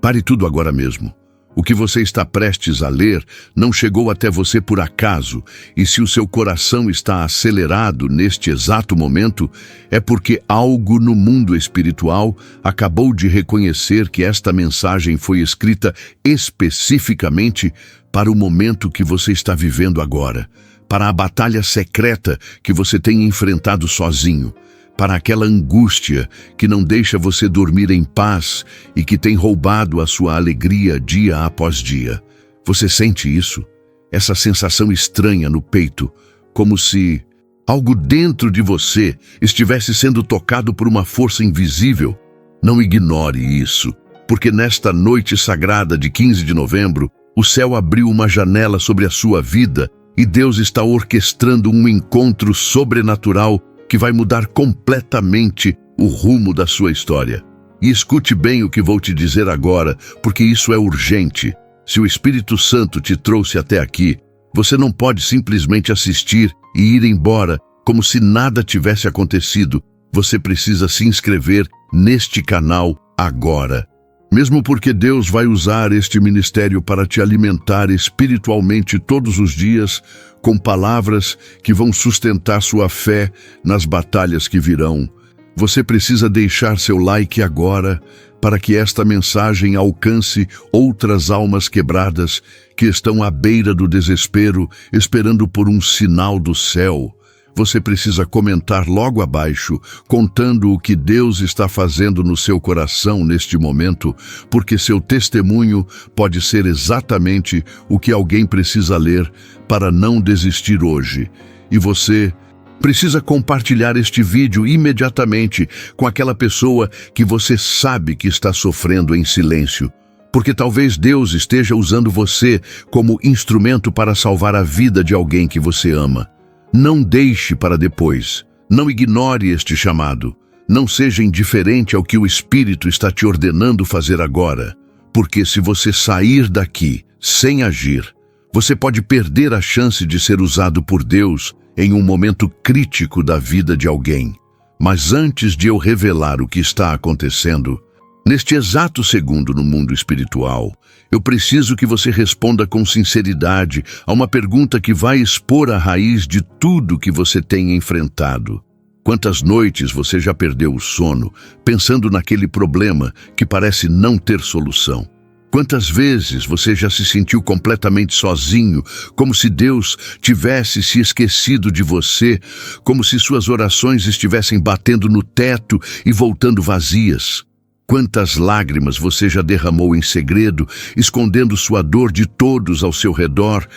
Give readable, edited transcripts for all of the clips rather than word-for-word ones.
Pare tudo agora mesmo. O que você está prestes a ler não chegou até você por acaso, e se o seu coração está acelerado neste exato momento, é porque algo no mundo espiritual acabou de reconhecer que esta mensagem foi escrita especificamente para o momento que você está vivendo agora, para a batalha secreta que você tem enfrentado sozinho, para aquela angústia que não deixa você dormir em paz e que tem roubado a sua alegria dia após dia. Você sente isso? Essa sensação estranha no peito, como se algo dentro de você estivesse sendo tocado por uma força invisível? Não ignore isso, porque nesta noite sagrada de 15 de novembro, o céu abriu uma janela sobre a sua vida e Deus está orquestrando um encontro sobrenatural que vai mudar completamente o rumo da sua história. E escute bem o que vou te dizer agora, porque isso é urgente. Se o Espírito Santo te trouxe até aqui, você não pode simplesmente assistir e ir embora como se nada tivesse acontecido. Você precisa se inscrever neste canal agora. Mesmo porque Deus vai usar este ministério para te alimentar espiritualmente todos os dias com palavras que vão sustentar sua fé nas batalhas que virão. Você precisa deixar seu like agora para que esta mensagem alcance outras almas quebradas que estão à beira do desespero, esperando por um sinal do céu. Você precisa comentar logo abaixo, contando o que Deus está fazendo no seu coração neste momento, porque seu testemunho pode ser exatamente o que alguém precisa ler para não desistir hoje. E você precisa compartilhar este vídeo imediatamente com aquela pessoa que você sabe que está sofrendo em silêncio, porque talvez Deus esteja usando você como instrumento para salvar a vida de alguém que você ama. Não deixe para depois. Não ignore este chamado. Não seja indiferente ao que o Espírito está te ordenando fazer agora, porque se você sair daqui sem agir, você pode perder a chance de ser usado por Deus em um momento crítico da vida de alguém. Mas antes de eu revelar o que está acontecendo, neste exato segundo no mundo espiritual, eu preciso que você responda com sinceridade a uma pergunta que vai expor a raiz de tudo que você tem enfrentado. Quantas noites você já perdeu o sono pensando naquele problema que parece não ter solução? Quantas vezes você já se sentiu completamente sozinho, como se Deus tivesse se esquecido de você, como se suas orações estivessem batendo no teto e voltando vazias? Quantas lágrimas você já derramou em segredo, escondendo sua dor de todos ao seu redor,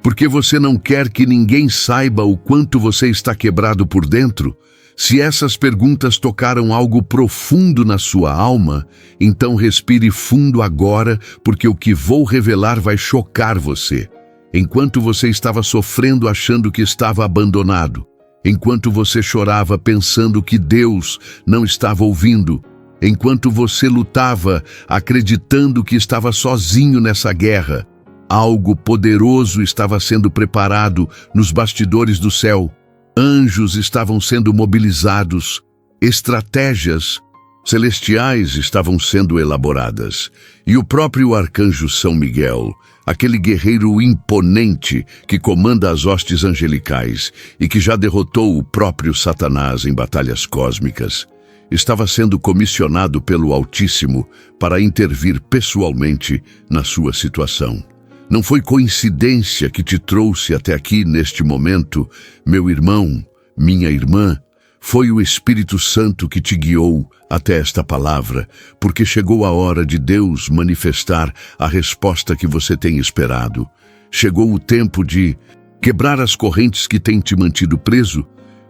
porque você não quer que ninguém saiba o quanto você está quebrado por dentro? Se essas perguntas tocaram algo profundo na sua alma, então respire fundo agora, porque o que vou revelar vai chocar você. Enquanto você estava sofrendo achando que estava abandonado, enquanto você chorava pensando que Deus não estava ouvindo, enquanto você lutava acreditando que estava sozinho nessa guerra, algo poderoso estava sendo preparado nos bastidores do céu. Anjos estavam sendo mobilizados, estratégias celestiais estavam sendo elaboradas, e o próprio arcanjo São Miguel, aquele guerreiro imponente que comanda as hostes angelicais e que já derrotou o próprio Satanás em batalhas cósmicas, estava sendo comissionado pelo Altíssimo para intervir pessoalmente na sua situação. Não foi coincidência que te trouxe até aqui neste momento, meu irmão, minha irmã. Foi o Espírito Santo que te guiou até esta palavra, porque chegou a hora de Deus manifestar a resposta que você tem esperado. Chegou o tempo de quebrar as correntes que têm te mantido preso.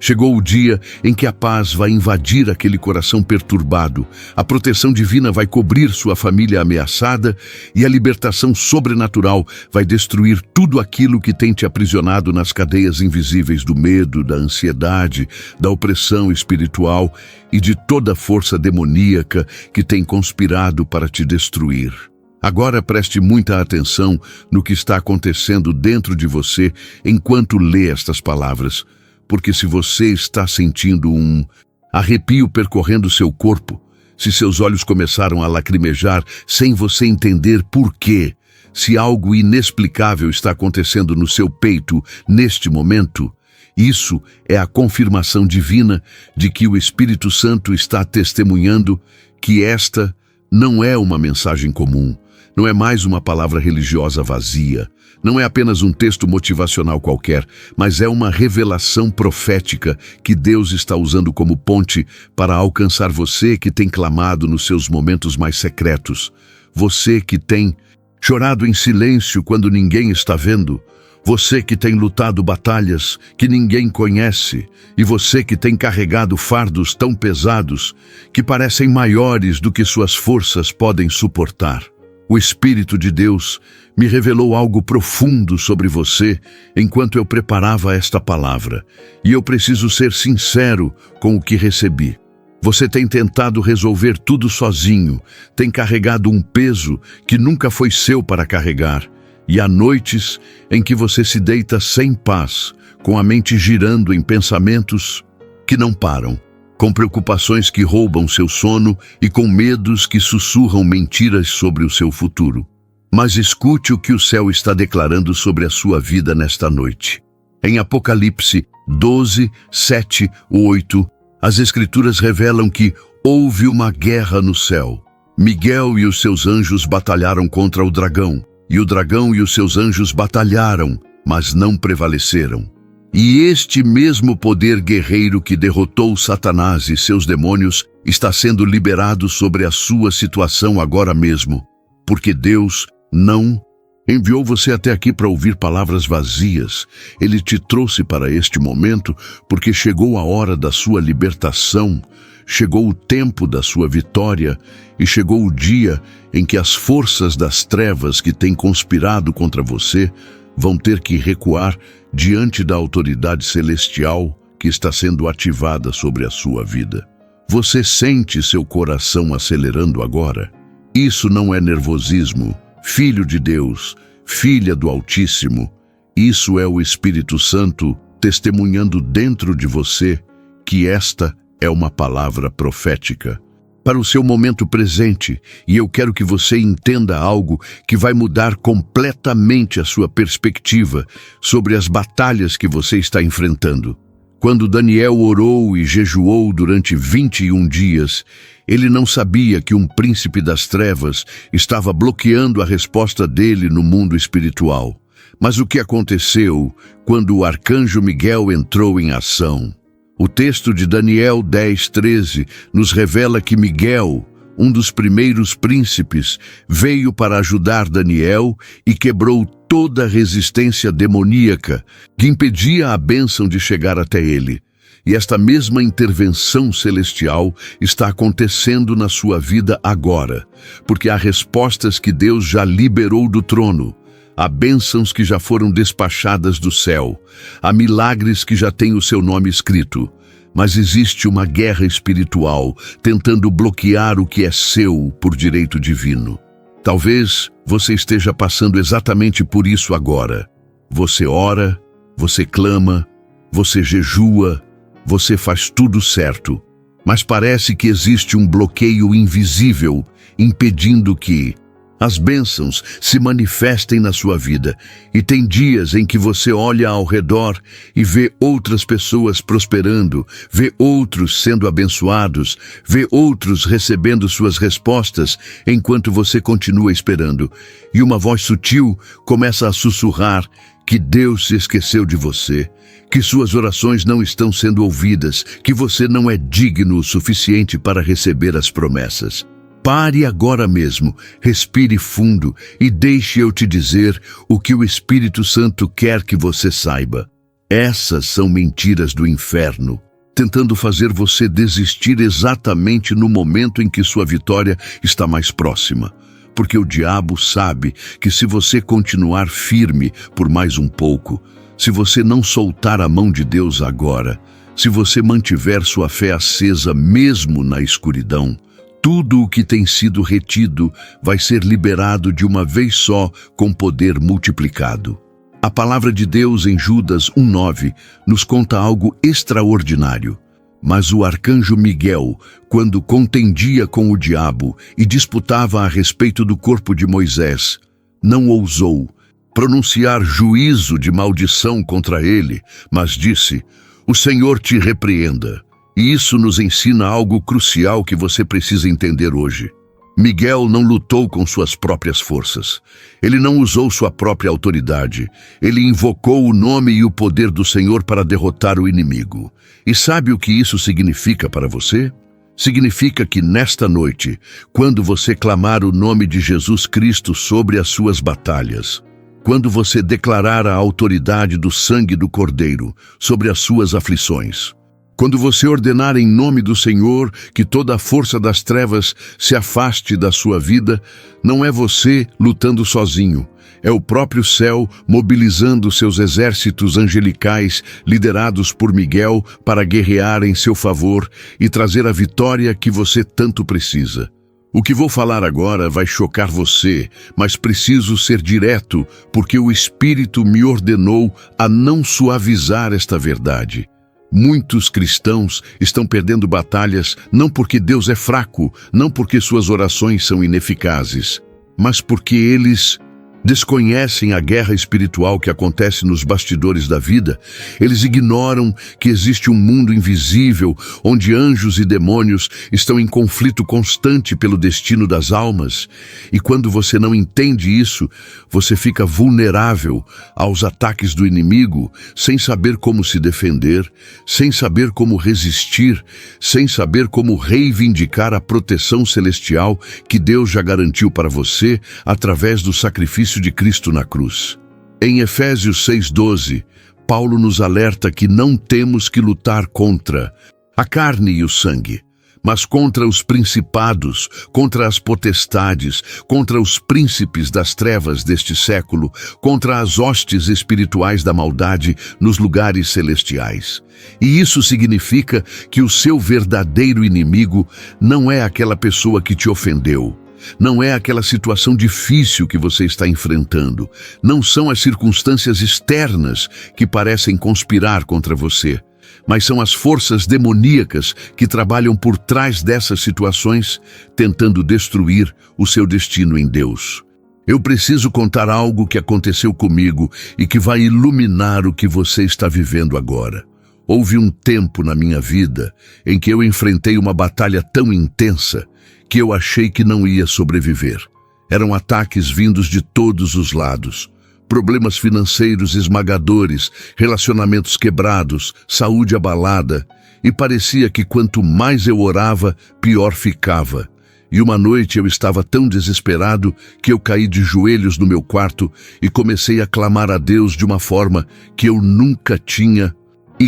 Chegou o dia em que a paz vai invadir aquele coração perturbado, a proteção divina vai cobrir sua família ameaçada e a libertação sobrenatural vai destruir tudo aquilo que tem te aprisionado nas cadeias invisíveis do medo, da ansiedade, da opressão espiritual e de toda a força demoníaca que tem conspirado para te destruir. Agora preste muita atenção no que está acontecendo dentro de você enquanto lê estas palavras. Porque se você está sentindo um arrepio percorrendo seu corpo, Se seus olhos começaram a lacrimejar sem você entender por quê, se algo inexplicável está acontecendo no seu peito neste momento, isso é a confirmação divina de que o Espírito Santo está testemunhando que esta não é uma mensagem comum, não é mais uma palavra religiosa vazia, não é apenas um texto motivacional qualquer, mas é uma revelação profética que Deus está usando como ponte para alcançar você que tem clamado nos seus momentos mais secretos, você que tem chorado em silêncio quando ninguém está vendo, você que tem lutado batalhas que ninguém conhece e você que tem carregado fardos tão pesados que parecem maiores do que suas forças podem suportar. O Espírito de Deus me revelou algo profundo sobre você enquanto eu preparava esta palavra, e eu preciso ser sincero com o que recebi. Você tem tentado resolver tudo sozinho, tem carregado um peso que nunca foi seu para carregar, e há noites em que você se deita sem paz, com a mente girando em pensamentos que não param, com preocupações que roubam seu sono e com medos que sussurram mentiras sobre o seu futuro. Mas escute o que o céu está declarando sobre a sua vida nesta noite. Em Apocalipse 12, 7, 8, as Escrituras revelam que houve uma guerra no céu. Miguel e os seus anjos batalharam contra o dragão, e o dragão e os seus anjos batalharam, mas não prevaleceram. E este mesmo poder guerreiro que derrotou Satanás e seus demônios está sendo liberado sobre a sua situação agora mesmo, porque Deus não enviou você até aqui para ouvir palavras vazias. Ele te trouxe para este momento porque chegou a hora da sua libertação, chegou o tempo da sua vitória e chegou o dia em que as forças das trevas que têm conspirado contra você vão ter que recuar diante da autoridade celestial que está sendo ativada sobre a sua vida. Você sente seu coração acelerando agora? Isso não é nervosismo, filho de Deus, filha do Altíssimo. Isso é o Espírito Santo testemunhando dentro de você que esta é uma palavra profética para o seu momento presente, e eu quero que você entenda algo que vai mudar completamente a sua perspectiva sobre as batalhas que você está enfrentando. Quando Daniel orou e jejuou durante 21 dias, ele não sabia que um príncipe das trevas estava bloqueando a resposta dele no mundo espiritual. Mas o que aconteceu quando o arcanjo Miguel entrou em ação? O texto de Daniel 10:13 nos revela que Miguel, um dos primeiros príncipes, veio para ajudar Daniel e quebrou toda a resistência demoníaca que impedia a bênção de chegar até ele. E esta mesma intervenção celestial está acontecendo na sua vida agora, porque há respostas que Deus já liberou do trono. Há bênçãos que já foram despachadas do céu. Há milagres que já têm o seu nome escrito. Mas existe uma guerra espiritual tentando bloquear o que é seu por direito divino. Talvez você esteja passando exatamente por isso agora. Você ora, você clama, você jejua, você faz tudo certo. Mas parece que existe um bloqueio invisível impedindo que as bênçãos se manifestem na sua vida, e tem dias em que você olha ao redor e vê outras pessoas prosperando, vê outros sendo abençoados, vê outros recebendo suas respostas enquanto você continua esperando. E uma voz sutil começa a sussurrar que Deus se esqueceu de você, que suas orações não estão sendo ouvidas, que você não é digno o suficiente para receber as promessas. Pare agora mesmo, respire fundo e deixe eu te dizer o que o Espírito Santo quer que você saiba. Essas são mentiras do inferno, tentando fazer você desistir exatamente no momento em que sua vitória está mais próxima. Porque o diabo sabe que se você continuar firme por mais um pouco, se você não soltar a mão de Deus agora, se você mantiver sua fé acesa mesmo na escuridão, tudo o que tem sido retido vai ser liberado de uma vez só com poder multiplicado. A palavra de Deus em Judas 1:9 nos conta algo extraordinário. Mas o arcanjo Miguel, quando contendia com o diabo e disputava a respeito do corpo de Moisés, não ousou pronunciar juízo de maldição contra ele, mas disse: "O Senhor te repreenda." E isso nos ensina algo crucial que você precisa entender hoje. Miguel não lutou com suas próprias forças. Ele não usou sua própria autoridade. Ele invocou o nome e o poder do Senhor para derrotar o inimigo. E sabe o que isso significa para você? Significa que nesta noite, quando você clamar o nome de Jesus Cristo sobre as suas batalhas, quando você declarar a autoridade do sangue do Cordeiro sobre as suas aflições, quando você ordenar em nome do Senhor que toda a força das trevas se afaste da sua vida, não é você lutando sozinho, é o próprio céu mobilizando seus exércitos angelicais, liderados por Miguel, para guerrear em seu favor e trazer a vitória que você tanto precisa. O que vou falar agora vai chocar você, mas preciso ser direto, porque o Espírito me ordenou a não suavizar esta verdade. Muitos cristãos estão perdendo batalhas não porque Deus é fraco, não porque suas orações são ineficazes, mas porque eles desconhecem a guerra espiritual que acontece nos bastidores da vida. Eles ignoram que existe um mundo invisível onde anjos e demônios estão em conflito constante pelo destino das almas. E quando você não entende isso, você fica vulnerável aos ataques do inimigo, sem saber como se defender, sem saber como resistir, sem saber como reivindicar a proteção celestial que Deus já garantiu para você através do sacrifício de Cristo na cruz. Em Efésios 6:12, Paulo nos alerta que não temos que lutar contra a carne e o sangue, mas contra os principados, contra as potestades, contra os príncipes das trevas deste século, contra as hostes espirituais da maldade nos lugares celestiais. E isso significa que o seu verdadeiro inimigo não é aquela pessoa que te ofendeu, não é aquela situação difícil que você está enfrentando, não são as circunstâncias externas que parecem conspirar contra você, mas são as forças demoníacas que trabalham por trás dessas situações, tentando destruir o seu destino em Deus. Eu preciso contar algo que aconteceu comigo e que vai iluminar o que você está vivendo agora. Houve um tempo na minha vida em que eu enfrentei uma batalha tão intensa que eu achei que não ia sobreviver. Eram ataques vindos de todos os lados. Problemas financeiros esmagadores, relacionamentos quebrados, saúde abalada. E parecia que quanto mais eu orava, pior ficava. E uma noite eu estava tão desesperado que eu caí de joelhos no meu quarto e comecei a clamar a Deus de uma forma que eu nunca tinha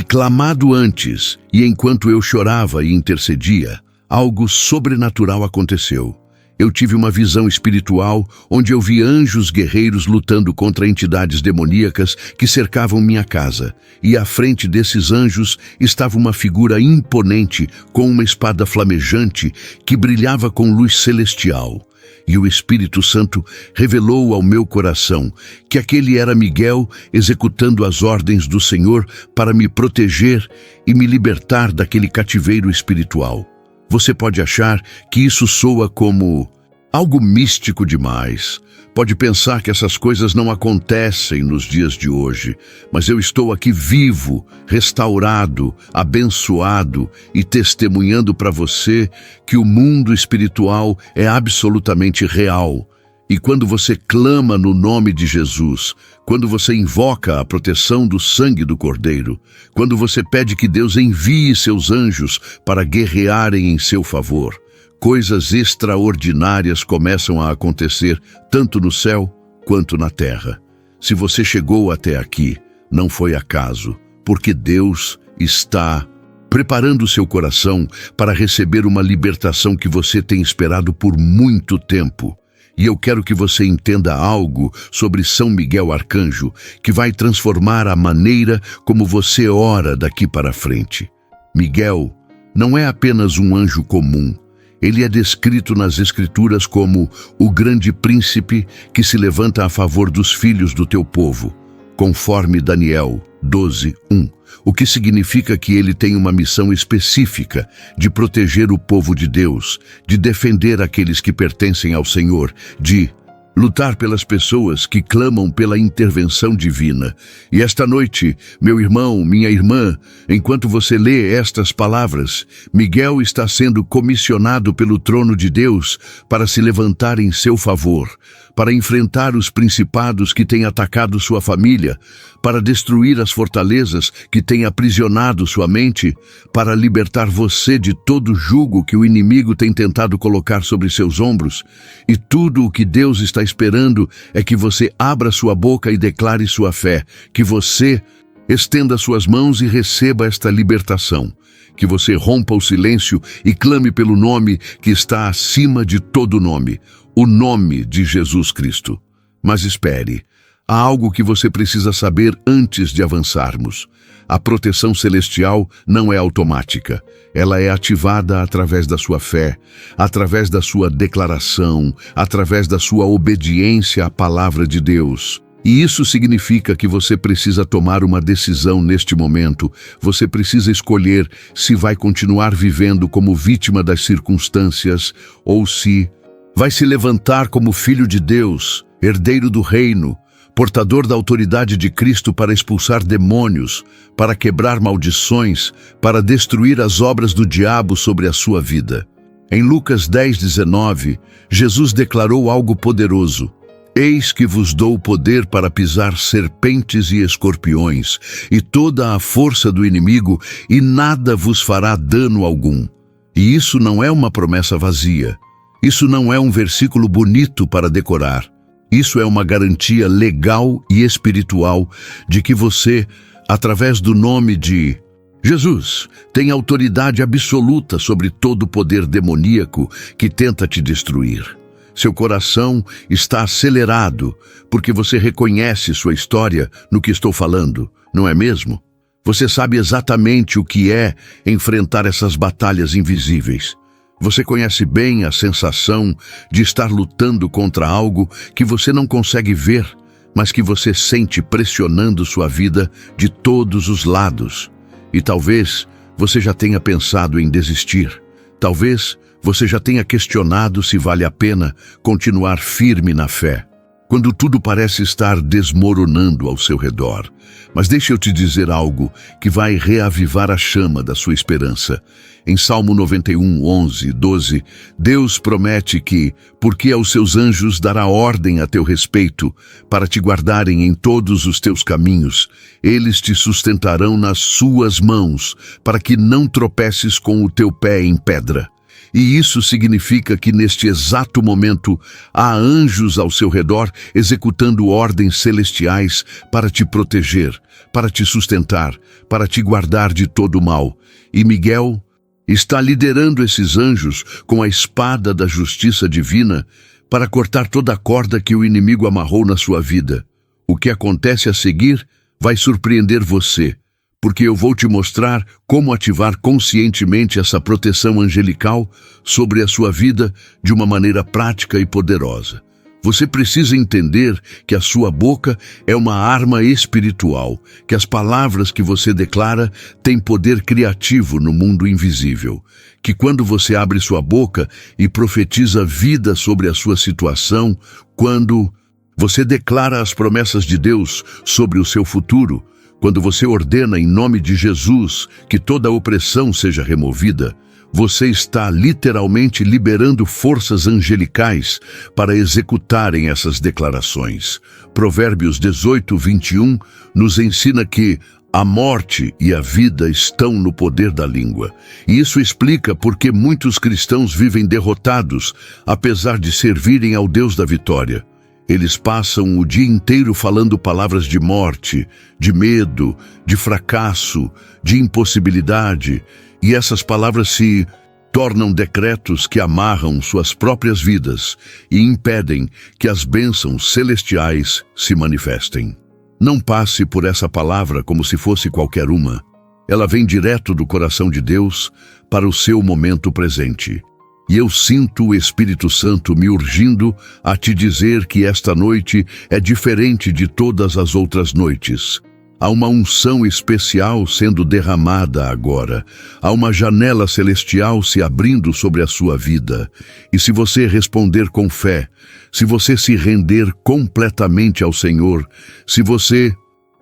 clamado antes. E enquanto eu chorava e intercedia, algo sobrenatural aconteceu. Eu tive uma visão espiritual onde eu vi anjos guerreiros lutando contra entidades demoníacas que cercavam minha casa. E à frente desses anjos estava uma figura imponente com uma espada flamejante que brilhava com luz celestial. E o Espírito Santo revelou ao meu coração que aquele era Miguel executando as ordens do Senhor para me proteger e me libertar daquele cativeiro espiritual. Você pode achar que isso soa como algo místico demais. Pode pensar que essas coisas não acontecem nos dias de hoje, mas eu estou aqui vivo, restaurado, abençoado e testemunhando para você que o mundo espiritual é absolutamente real. E quando você clama no nome de Jesus, quando você invoca a proteção do sangue do Cordeiro, quando você pede que Deus envie seus anjos para guerrearem em seu favor, coisas extraordinárias começam a acontecer tanto no céu quanto na terra. Se você chegou até aqui, não foi acaso, porque Deus está preparando seu coração para receber uma libertação que você tem esperado por muito tempo. E eu quero que você entenda algo sobre São Miguel Arcanjo, que vai transformar a maneira como você ora daqui para frente. Miguel não é apenas um anjo comum. Ele é descrito nas Escrituras como o grande príncipe que se levanta a favor dos filhos do teu povo. conforme Daniel 12:1, o que significa que ele tem uma missão específica de proteger o povo de Deus, de defender aqueles que pertencem ao Senhor, de lutar pelas pessoas que clamam pela intervenção divina. E esta noite, meu irmão, minha irmã, enquanto você lê estas palavras, Miguel está sendo comissionado pelo trono de Deus para se levantar em seu favor, para enfrentar os principados que têm atacado sua família, para destruir as fortalezas que têm aprisionado sua mente, para libertar você de todo jugo que o inimigo tem tentado colocar sobre seus ombros. E tudo o que Deus está esperando é que você abra sua boca e declare sua fé, que você estenda suas mãos e receba esta libertação, que você rompa o silêncio e clame pelo nome que está acima de todo nome, o nome de Jesus Cristo. Mas espere, há algo que você precisa saber antes de avançarmos. A proteção celestial não é automática. Ela é ativada através da sua fé, através da sua declaração, através da sua obediência à palavra de Deus. E isso significa que você precisa tomar uma decisão neste momento. Você precisa escolher se vai continuar vivendo como vítima das circunstâncias ou se vai se levantar como filho de Deus, herdeiro do reino, portador da autoridade de Cristo para expulsar demônios, para quebrar maldições, para destruir as obras do diabo sobre a sua vida. Em Lucas 10:19, Jesus declarou algo poderoso: Eis que vos dou poder para pisar serpentes e escorpiões, e toda a força do inimigo, e nada vos fará dano algum. E isso não é uma promessa vazia. Isso não é um versículo bonito para decorar. Isso é uma garantia legal e espiritual de que você, através do nome de Jesus, tem autoridade absoluta sobre todo o poder demoníaco que tenta te destruir. Seu coração está acelerado porque você reconhece sua história no que estou falando, não é mesmo? Você sabe exatamente o que é enfrentar essas batalhas invisíveis. Você conhece bem a sensação de estar lutando contra algo que você não consegue ver, mas que você sente pressionando sua vida de todos os lados. E talvez você já tenha pensado em desistir. Talvez você já tenha questionado se vale a pena continuar firme na fé, quando tudo parece estar desmoronando ao seu redor. Mas deixa eu te dizer algo que vai reavivar a chama da sua esperança. Em Salmo 91:11-12, Deus promete que, porque aos seus anjos dará ordem a teu respeito, para te guardarem em todos os teus caminhos, eles te sustentarão nas suas mãos, para que não tropeces com o teu pé em pedra. E isso significa que neste exato momento há anjos ao seu redor executando ordens celestiais para te proteger, para te sustentar, para te guardar de todo o mal. E Miguel está liderando esses anjos com a espada da justiça divina para cortar toda a corda que o inimigo amarrou na sua vida. O que acontece a seguir vai surpreender você, porque eu vou te mostrar como ativar conscientemente essa proteção angelical sobre a sua vida de uma maneira prática e poderosa. Você precisa entender que a sua boca é uma arma espiritual, que as palavras que você declara têm poder criativo no mundo invisível, que quando você abre sua boca e profetiza vida sobre a sua situação, quando você declara as promessas de Deus sobre o seu futuro, quando você ordena em nome de Jesus que toda opressão seja removida, você está literalmente liberando forças angelicais para executarem essas declarações. Provérbios 18:21 nos ensina que a morte e a vida estão no poder da língua. E isso explica por que muitos cristãos vivem derrotados, apesar de servirem ao Deus da vitória. Eles passam o dia inteiro falando palavras de morte, de medo, de fracasso, de impossibilidade, e essas palavras se tornam decretos que amarram suas próprias vidas e impedem que as bênçãos celestiais se manifestem. Não passe por essa palavra como se fosse qualquer uma. Ela vem direto do coração de Deus para o seu momento presente. E eu sinto o Espírito Santo me urgindo a te dizer que esta noite é diferente de todas as outras noites. Há uma unção especial sendo derramada agora. Há uma janela celestial se abrindo sobre a sua vida. E se você responder com fé, se você se render completamente ao Senhor, se você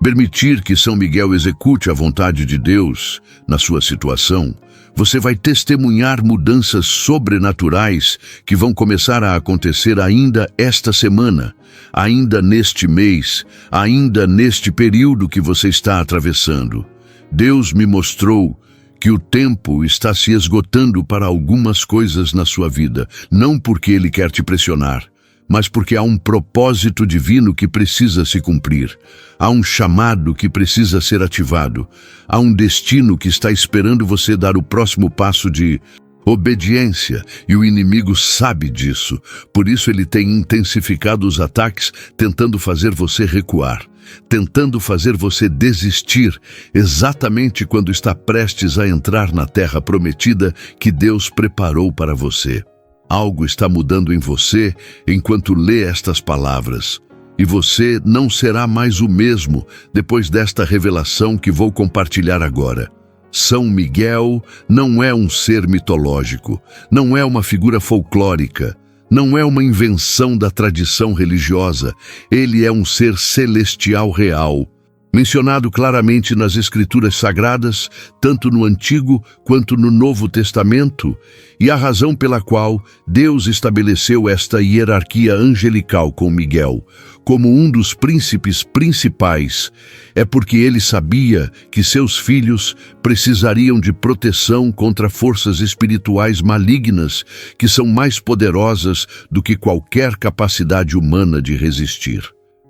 permitir que São Miguel execute a vontade de Deus na sua situação, você vai testemunhar mudanças sobrenaturais que vão começar a acontecer ainda esta semana, ainda neste mês, ainda neste período que você está atravessando. Deus me mostrou que o tempo está se esgotando para algumas coisas na sua vida, não porque Ele quer te pressionar, mas porque há um propósito divino que precisa se cumprir. Há um chamado que precisa ser ativado. Há um destino que está esperando você dar o próximo passo de obediência, e o inimigo sabe disso. Por isso ele tem intensificado os ataques, tentando fazer você recuar, tentando fazer você desistir, exatamente quando está prestes a entrar na terra prometida que Deus preparou para você. Algo está mudando em você enquanto lê estas palavras. E você não será mais o mesmo depois desta revelação que vou compartilhar agora. São Miguel não é um ser mitológico, não é uma figura folclórica, não é uma invenção da tradição religiosa. Ele é um ser celestial real, mencionado claramente nas Escrituras Sagradas, tanto no Antigo quanto no Novo Testamento, e a razão pela qual Deus estabeleceu esta hierarquia angelical com Miguel, como um dos príncipes principais, é porque ele sabia que seus filhos precisariam de proteção contra forças espirituais malignas que são mais poderosas do que qualquer capacidade humana de resistir.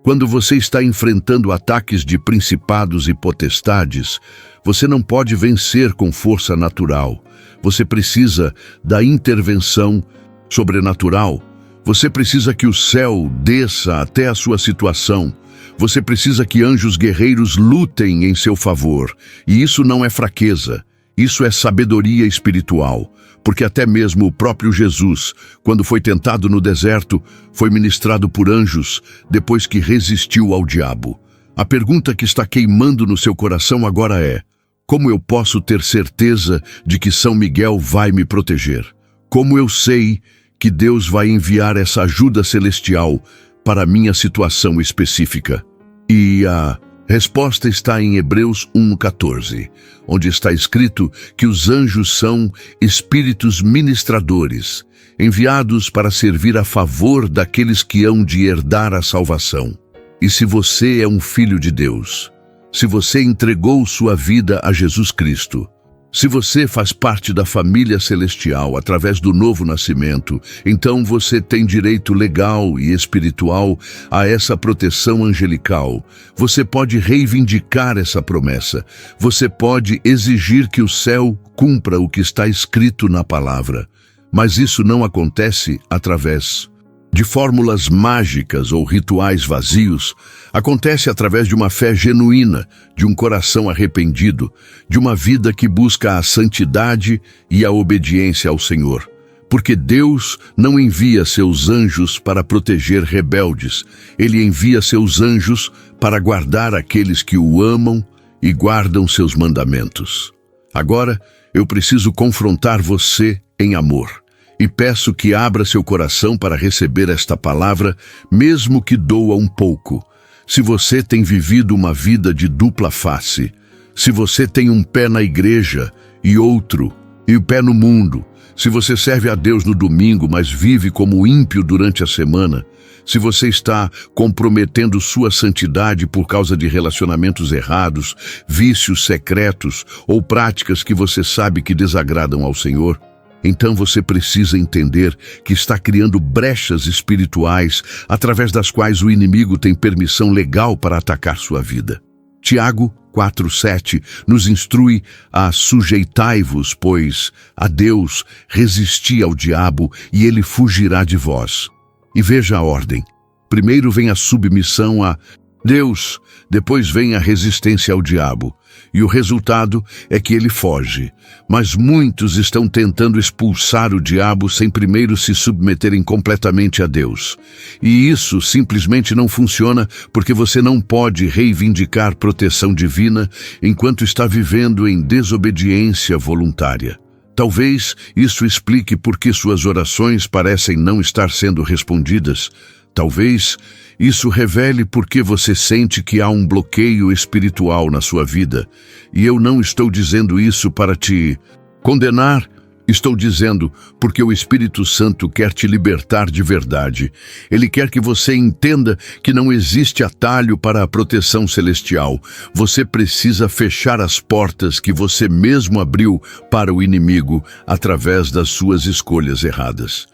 Quando você está enfrentando ataques de principados e potestades, você não pode vencer com força natural. Você precisa da intervenção sobrenatural. Você precisa que o céu desça até a sua situação. Você precisa que anjos guerreiros lutem em seu favor. E isso não é fraqueza, isso é sabedoria espiritual. Porque até mesmo o próprio Jesus, quando foi tentado no deserto, foi ministrado por anjos depois que resistiu ao diabo. A pergunta que está queimando no seu coração agora é: como eu posso ter certeza de que São Miguel vai me proteger? Como eu sei que Deus vai enviar essa ajuda celestial para a minha situação específica? E a resposta está em Hebreus 1:14, onde está escrito que os anjos são espíritos ministradores, enviados para servir a favor daqueles que hão de herdar a salvação. E se você é um filho de Deus, se você entregou sua vida a Jesus Cristo, se você faz parte da família celestial através do novo nascimento, então você tem direito legal e espiritual a essa proteção angelical. Você pode reivindicar essa promessa. Você pode exigir que o céu cumpra o que está escrito na palavra. Mas isso não acontece através de fórmulas mágicas ou rituais vazios. Acontece através de uma fé genuína, de um coração arrependido, de uma vida que busca a santidade e a obediência ao Senhor. Porque Deus não envia seus anjos para proteger rebeldes. Ele envia seus anjos para guardar aqueles que o amam e guardam seus mandamentos. Agora, eu preciso confrontar você em amor. E peço que abra seu coração para receber esta palavra, mesmo que doa um pouco. Se você tem vivido uma vida de dupla face, se você tem um pé na igreja e outro, e o pé no mundo, se você serve a Deus no domingo, mas vive como ímpio durante a semana, se você está comprometendo sua santidade por causa de relacionamentos errados, vícios secretos ou práticas que você sabe que desagradam ao Senhor, então você precisa entender que está criando brechas espirituais através das quais o inimigo tem permissão legal para atacar sua vida. Tiago 4:7 nos instrui a sujeitai-vos, pois, a Deus, resisti ao diabo e ele fugirá de vós. E veja a ordem. Primeiro vem a submissão a Deus, depois vem a resistência ao diabo, e o resultado é que ele foge. Mas muitos estão tentando expulsar o diabo sem primeiro se submeterem completamente a Deus. E isso simplesmente não funciona porque você não pode reivindicar proteção divina enquanto está vivendo em desobediência voluntária. Talvez isso explique por que suas orações parecem não estar sendo respondidas. Talvez isso revele por que você sente que há um bloqueio espiritual na sua vida. E eu não estou dizendo isso para te condenar. Estou dizendo porque o Espírito Santo quer te libertar de verdade. Ele quer que você entenda que não existe atalho para a proteção celestial. Você precisa fechar as portas que você mesmo abriu para o inimigo através das suas escolhas erradas.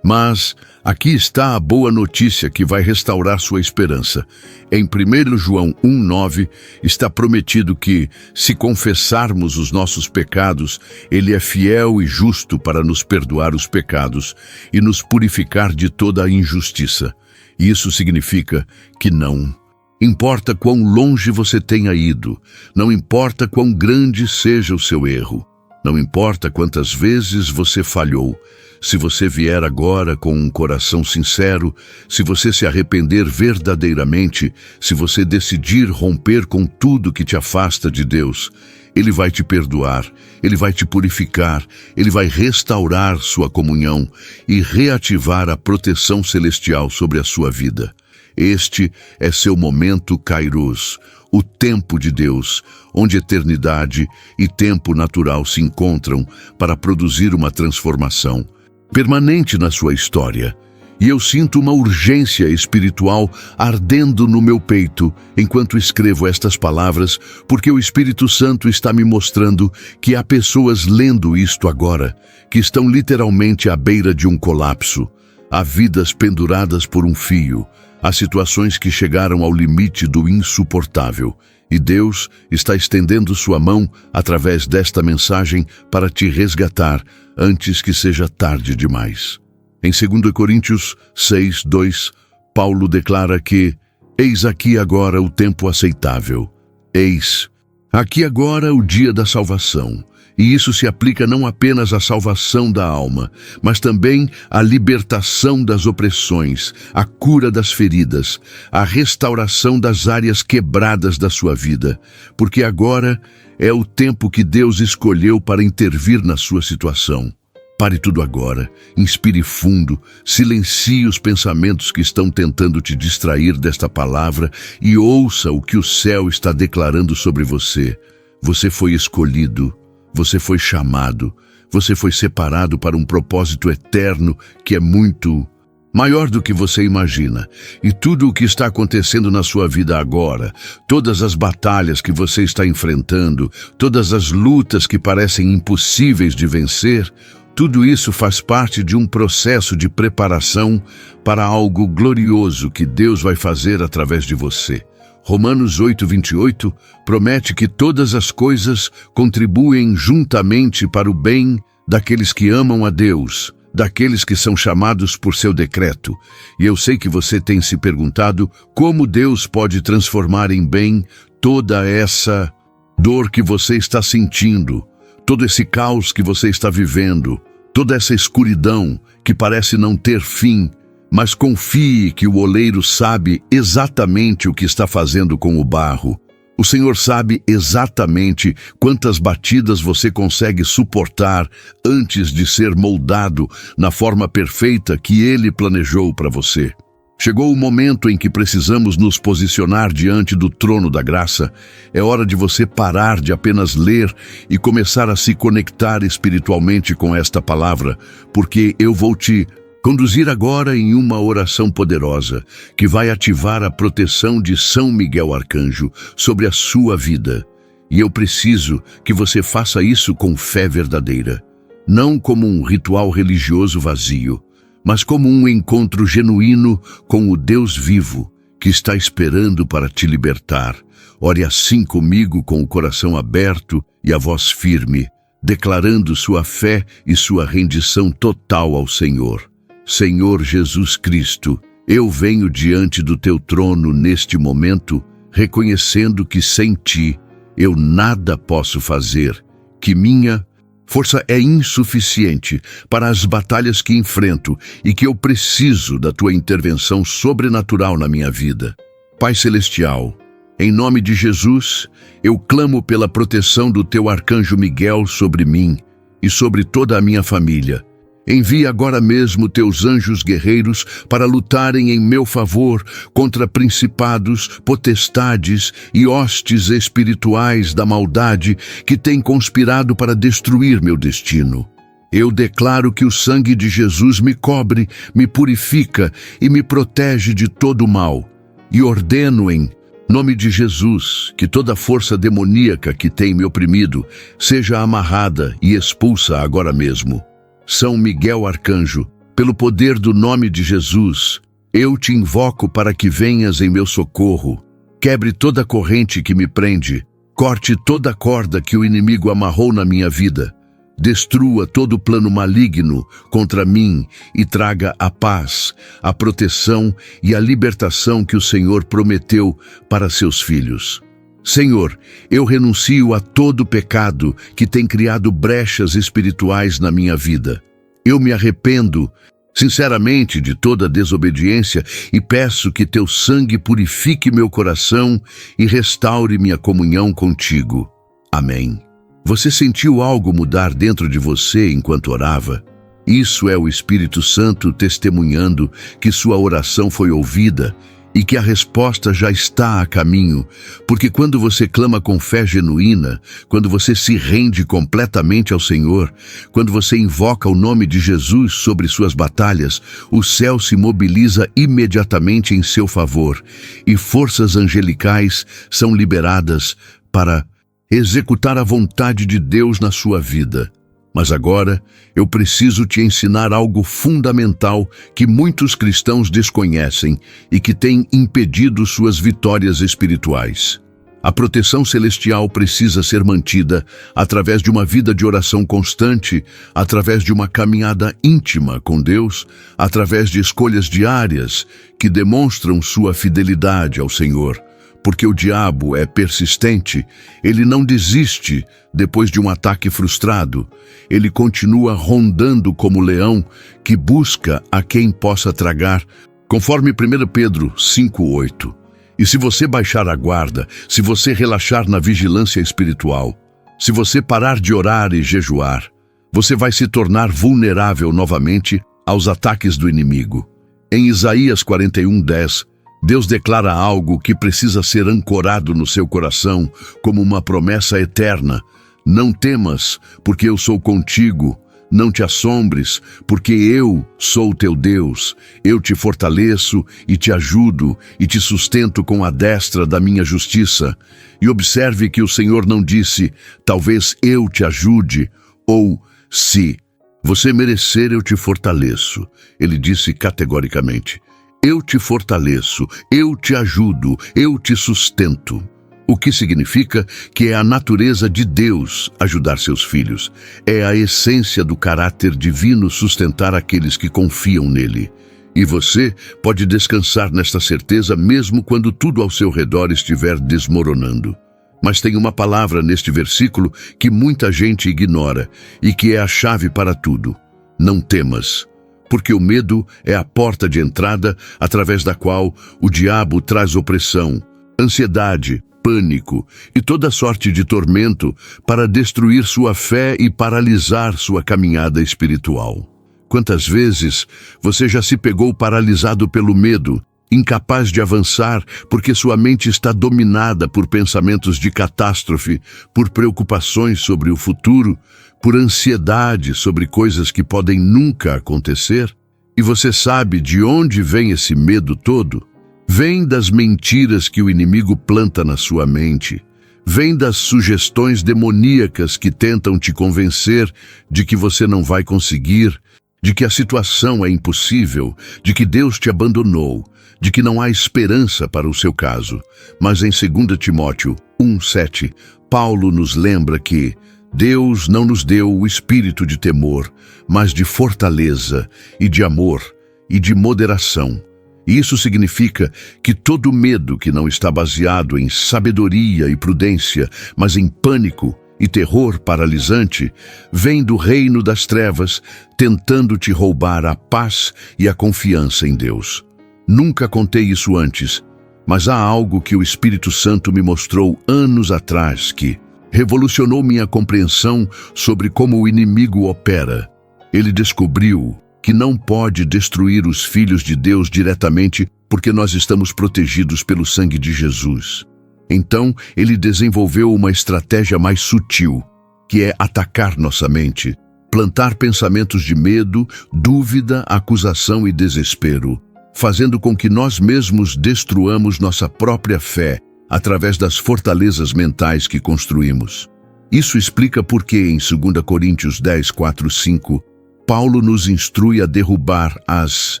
Mas aqui está a boa notícia que vai restaurar sua esperança. Em 1 João 1,9 está prometido que, se confessarmos os nossos pecados, Ele é fiel e justo para nos perdoar os pecados e nos purificar de toda a injustiça. E isso significa que não importa quão longe você tenha ido, não importa quão grande seja o seu erro, não importa quantas vezes você falhou, se você vier agora com um coração sincero, se você se arrepender verdadeiramente, se você decidir romper com tudo que te afasta de Deus, Ele vai te perdoar, Ele vai te purificar, Ele vai restaurar sua comunhão e reativar a proteção celestial sobre a sua vida. Este é seu momento Kairos, o tempo de Deus, onde eternidade e tempo natural se encontram para produzir uma transformação permanente na sua história. E eu sinto uma urgência espiritual ardendo no meu peito enquanto escrevo estas palavras, porque o Espírito Santo está me mostrando que há pessoas lendo isto agora, que estão literalmente à beira de um colapso. Há vidas penduradas por um fio, há situações que chegaram ao limite do insuportável. E Deus está estendendo sua mão através desta mensagem para te resgatar antes que seja tarde demais. Em 2 Coríntios 6:2, Paulo declara que eis aqui agora o tempo aceitável. Eis aqui agora o dia da salvação. E isso se aplica não apenas à salvação da alma, mas também à libertação das opressões, à cura das feridas, à restauração das áreas quebradas da sua vida, porque agora é o tempo que Deus escolheu para intervir na sua situação. Pare tudo agora, inspire fundo, silencie os pensamentos que estão tentando te distrair desta palavra e ouça o que o céu está declarando sobre você. Você foi escolhido. Você foi chamado, você foi separado para um propósito eterno que é muito maior do que você imagina. E tudo o que está acontecendo na sua vida agora, todas as batalhas que você está enfrentando, todas as lutas que parecem impossíveis de vencer, tudo isso faz parte de um processo de preparação para algo glorioso que Deus vai fazer através de você. Romanos 8:28 promete que todas as coisas contribuem juntamente para o bem daqueles que amam a Deus, daqueles que são chamados por seu decreto. E eu sei que você tem se perguntado como Deus pode transformar em bem toda essa dor que você está sentindo, todo esse caos que você está vivendo, toda essa escuridão que parece não ter fim. Mas confie que o oleiro sabe exatamente o que está fazendo com o barro. O Senhor sabe exatamente quantas batidas você consegue suportar antes de ser moldado na forma perfeita que Ele planejou para você. Chegou o momento em que precisamos nos posicionar diante do trono da graça. É hora de você parar de apenas ler e começar a se conectar espiritualmente com esta palavra, porque eu vou te conduzir agora em uma oração poderosa que vai ativar a proteção de São Miguel Arcanjo sobre a sua vida. E eu preciso que você faça isso com fé verdadeira, não como um ritual religioso vazio, mas como um encontro genuíno com o Deus vivo que está esperando para te libertar. Ore assim comigo com o coração aberto e a voz firme, declarando sua fé e sua rendição total ao Senhor. Senhor Jesus Cristo, Eu venho diante do teu trono neste momento, reconhecendo que sem ti eu nada posso fazer, que minha força é insuficiente para as batalhas que enfrento e que eu preciso da tua intervenção sobrenatural na minha vida. Pai Celestial, em nome de Jesus, eu clamo pela proteção do teu arcanjo Miguel sobre mim e sobre toda a minha família. Envia agora mesmo teus anjos guerreiros para lutarem em meu favor contra principados, potestades e hostes espirituais da maldade que têm conspirado para destruir meu destino. Eu declaro que o sangue de Jesus me cobre, me purifica e me protege de todo o mal. E ordeno em nome de Jesus que toda força demoníaca que tem me oprimido seja amarrada e expulsa agora mesmo. São Miguel Arcanjo, pelo poder do nome de Jesus, eu te invoco para que venhas em meu socorro. Quebre toda corrente que me prende, corte toda corda que o inimigo amarrou na minha vida. Destrua todo plano maligno contra mim e traga a paz, a proteção e a libertação que o Senhor prometeu para seus filhos. Senhor, eu renuncio a todo pecado que tem criado brechas espirituais na minha vida. Eu me arrependo, sinceramente, de toda desobediência e peço que teu sangue purifique meu coração e restaure minha comunhão contigo. Amém. Você sentiu algo mudar dentro de você enquanto orava? Isso é o Espírito Santo testemunhando que sua oração foi ouvida e que a resposta já está a caminho, porque quando você clama com fé genuína, quando você se rende completamente ao Senhor, quando você invoca o nome de Jesus sobre suas batalhas, o céu se mobiliza imediatamente em seu favor e forças angelicais são liberadas para executar a vontade de Deus na sua vida. Mas agora, eu preciso te ensinar algo fundamental que muitos cristãos desconhecem e que tem impedido suas vitórias espirituais. A proteção celestial precisa ser mantida através de uma vida de oração constante, através de uma caminhada íntima com Deus, através de escolhas diárias que demonstram sua fidelidade ao Senhor. Porque o diabo é persistente, ele não desiste depois de um ataque frustrado. Ele continua rondando como leão que busca a quem possa tragar, conforme 1 Pedro 5:8. E se você baixar a guarda, se você relaxar na vigilância espiritual, se você parar de orar e jejuar, você vai se tornar vulnerável novamente aos ataques do inimigo. Em Isaías 41:10, Deus declara algo que precisa ser ancorado no seu coração como uma promessa eterna. Não temas, porque eu sou contigo. Não te assombres, porque eu sou teu Deus. Eu te fortaleço e te ajudo e te sustento com a destra da minha justiça. E observe que o Senhor não disse, talvez eu te ajude, ou se você merecer eu te fortaleço. Ele disse categoricamente, eu te fortaleço, eu te ajudo, eu te sustento. O que significa que é a natureza de Deus ajudar seus filhos. É a essência do caráter divino sustentar aqueles que confiam nele. E você pode descansar nesta certeza mesmo quando tudo ao seu redor estiver desmoronando. Mas tem uma palavra neste versículo que muita gente ignora e que é a chave para tudo. Não temas. Porque o medo é a porta de entrada através da qual o diabo traz opressão, ansiedade, pânico e toda sorte de tormento para destruir sua fé e paralisar sua caminhada espiritual. Quantas vezes você já se pegou paralisado pelo medo, incapaz de avançar porque sua mente está dominada por pensamentos de catástrofe, por preocupações sobre o futuro, por ansiedade sobre coisas que podem nunca acontecer? E você sabe de onde vem esse medo todo? Vem das mentiras que o inimigo planta na sua mente. Vem das sugestões demoníacas que tentam te convencer de que você não vai conseguir, de que a situação é impossível, de que Deus te abandonou, de que não há esperança para o seu caso. Mas em 2 Timóteo 1:7, Paulo nos lembra que Deus não nos deu o espírito de temor, mas de fortaleza e de amor e de moderação. E isso significa que todo medo que não está baseado em sabedoria e prudência, mas em pânico e terror paralisante, vem do reino das trevas, tentando te roubar a paz e a confiança em Deus. Nunca contei isso antes, mas há algo que o Espírito Santo me mostrou anos atrás que revolucionou minha compreensão sobre como o inimigo opera. Ele descobriu que não pode destruir os filhos de Deus diretamente porque nós estamos protegidos pelo sangue de Jesus. Então, ele desenvolveu uma estratégia mais sutil, que é atacar nossa mente, plantar pensamentos de medo, dúvida, acusação e desespero, fazendo com que nós mesmos destruamos nossa própria fé através das fortalezas mentais que construímos. Isso explica por que em 2 Coríntios 10, 4, 5, Paulo nos instrui a derrubar as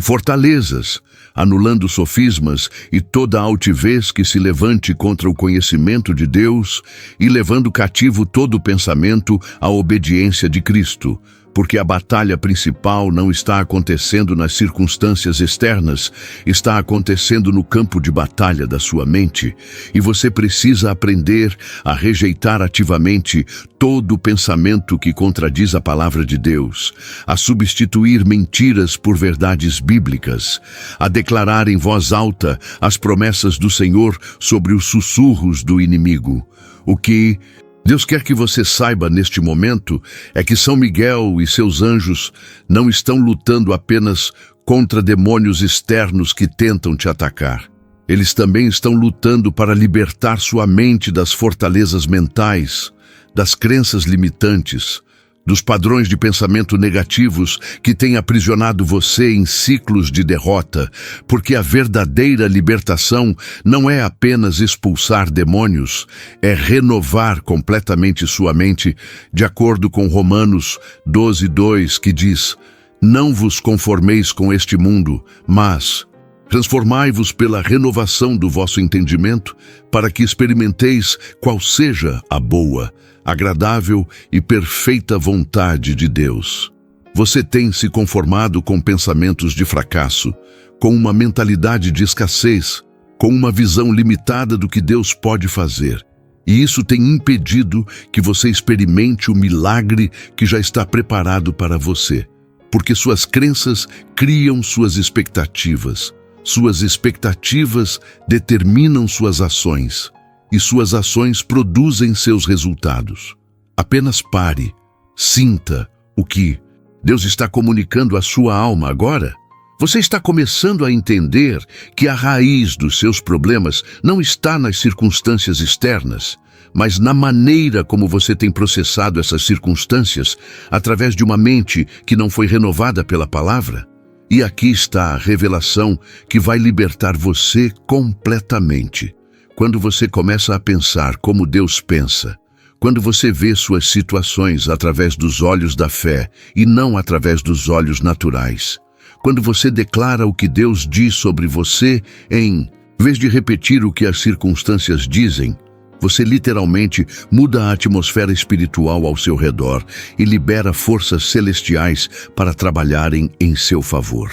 fortalezas, anulando sofismas e toda altivez que se levante contra o conhecimento de Deus e levando cativo todo pensamento à obediência de Cristo, porque a batalha principal não está acontecendo nas circunstâncias externas, está acontecendo no campo de batalha da sua mente, e você precisa aprender a rejeitar ativamente todo pensamento que contradiz a palavra de Deus, a substituir mentiras por verdades bíblicas, a declarar em voz alta as promessas do Senhor sobre os sussurros do inimigo. O que Deus quer que você saiba neste momento é que São Miguel e seus anjos não estão lutando apenas contra demônios externos que tentam te atacar. Eles também estão lutando para libertar sua mente das fortalezas mentais, das crenças limitantes, dos padrões de pensamento negativos que têm aprisionado você em ciclos de derrota, porque a verdadeira libertação não é apenas expulsar demônios, é renovar completamente sua mente, de acordo com Romanos 12, 2, que diz: "Não vos conformeis com este mundo, mas transformai-vos pela renovação do vosso entendimento, para que experimenteis qual seja a boa, agradável e perfeita vontade de Deus." Você tem se conformado com pensamentos de fracasso, com uma mentalidade de escassez, com uma visão limitada do que Deus pode fazer. E isso tem impedido que você experimente o milagre que já está preparado para você, porque suas crenças criam suas expectativas. Suas expectativas determinam suas ações, e suas ações produzem seus resultados. Apenas pare, sinta o que Deus está comunicando à sua alma agora. Você está começando a entender que a raiz dos seus problemas não está nas circunstâncias externas, mas na maneira como você tem processado essas circunstâncias através de uma mente que não foi renovada pela palavra. E aqui está a revelação que vai libertar você completamente. Quando você começa a pensar como Deus pensa, quando você vê suas situações através dos olhos da fé e não através dos olhos naturais, quando você declara o que Deus diz sobre você em vez de repetir o que as circunstâncias dizem, você literalmente muda a atmosfera espiritual ao seu redor e libera forças celestiais para trabalharem em seu favor.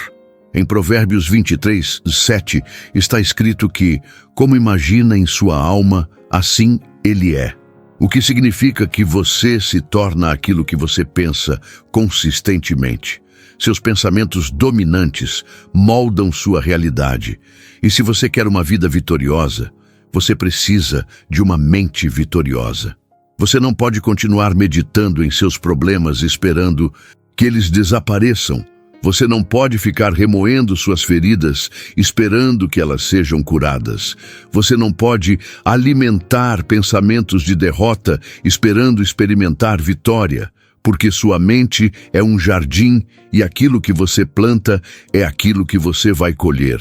Em Provérbios 23, 7, está escrito que, como imagina em sua alma, assim ele é. O que significa que você se torna aquilo que você pensa consistentemente. Seus pensamentos dominantes moldam sua realidade. E se você quer uma vida vitoriosa, você precisa de uma mente vitoriosa. Você não pode continuar meditando em seus problemas esperando que eles desapareçam. Você não pode ficar remoendo suas feridas esperando que elas sejam curadas. Você não pode alimentar pensamentos de derrota esperando experimentar vitória, porque sua mente é um jardim e aquilo que você planta é aquilo que você vai colher.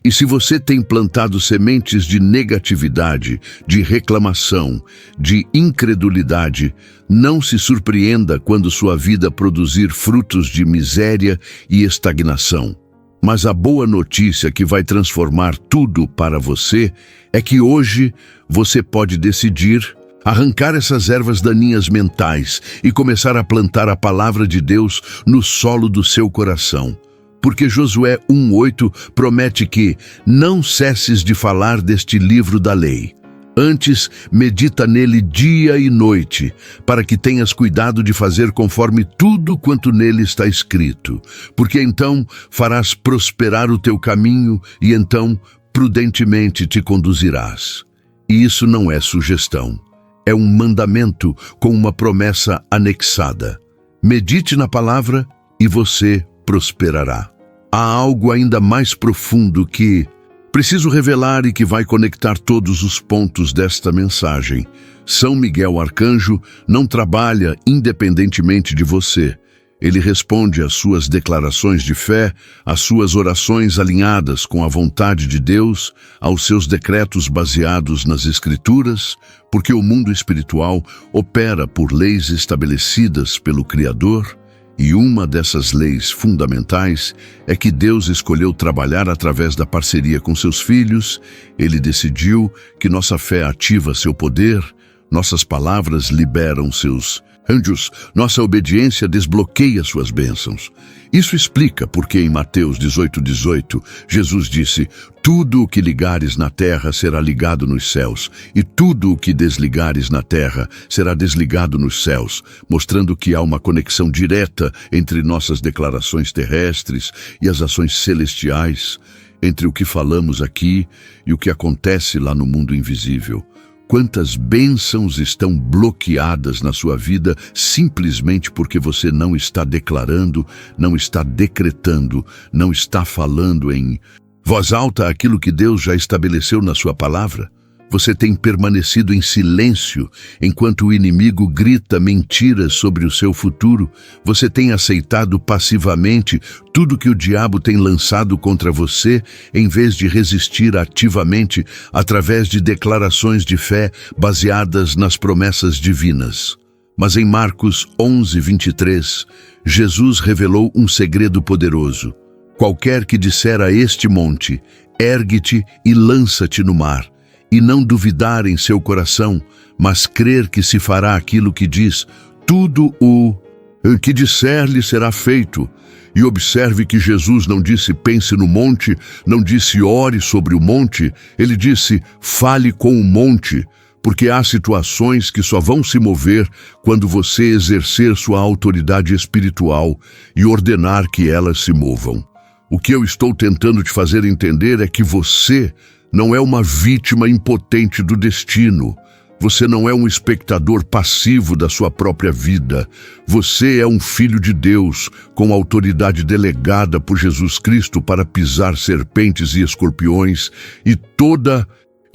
E se você tem plantado sementes de negatividade, de reclamação, de incredulidade, não se surpreenda quando sua vida produzir frutos de miséria e estagnação. Mas a boa notícia que vai transformar tudo para você é que hoje você pode decidir arrancar essas ervas daninhas mentais e começar a plantar a palavra de Deus no solo do seu coração. porque Josué 1:8 promete que não cesses de falar deste livro da lei. Antes, medita nele dia e noite, para que tenhas cuidado de fazer conforme tudo quanto nele está escrito, porque então farás prosperar o teu caminho e então prudentemente te conduzirás. E isso não é sugestão, é um mandamento com uma promessa anexada. Medite na palavra e você prosperará. Há algo ainda mais profundo que preciso revelar e que vai conectar todos os pontos desta mensagem. São Miguel Arcanjo não trabalha independentemente de você. Ele responde às suas declarações de fé, às suas orações alinhadas com a vontade de Deus, aos seus decretos baseados nas Escrituras, porque o mundo espiritual opera por leis estabelecidas pelo Criador. E uma dessas leis fundamentais é que Deus escolheu trabalhar através da parceria com seus filhos. Ele decidiu que nossa fé ativa seu poder, nossas palavras liberam seus anjos, nossa obediência desbloqueia suas bênçãos. Isso explica porque em Mateus 18:18, Jesus disse: tudo o que ligares na terra será ligado nos céus, e tudo o que desligares na terra será desligado nos céus, mostrando que há uma conexão direta entre nossas declarações terrestres e as ações celestiais, entre o que falamos aqui e o que acontece lá no mundo invisível. Quantas bênçãos estão bloqueadas na sua vida simplesmente porque você não está declarando, não está decretando, não está falando em voz alta aquilo que Deus já estabeleceu na sua palavra? Você tem permanecido em silêncio enquanto o inimigo grita mentiras sobre o seu futuro. Você tem aceitado passivamente tudo que o diabo tem lançado contra você, em vez de resistir ativamente através de declarações de fé baseadas nas promessas divinas. Mas em Marcos 11:23, Jesus revelou um segredo poderoso. Qualquer que disser a este monte, ergue-te e lança-te no mar, e não duvidar em seu coração, mas crer que se fará aquilo que diz, tudo o que disser lhe será feito. E observe que Jesus não disse pense no monte, não disse ore sobre o monte, ele disse fale com o monte, porque há situações que só vão se mover quando você exercer sua autoridade espiritual e ordenar que elas se movam. O que eu estou tentando te fazer entender é que você não é uma vítima impotente do destino. Você não é um espectador passivo da sua própria vida. Você é um filho de Deus, com autoridade delegada por Jesus Cristo para pisar serpentes e escorpiões e toda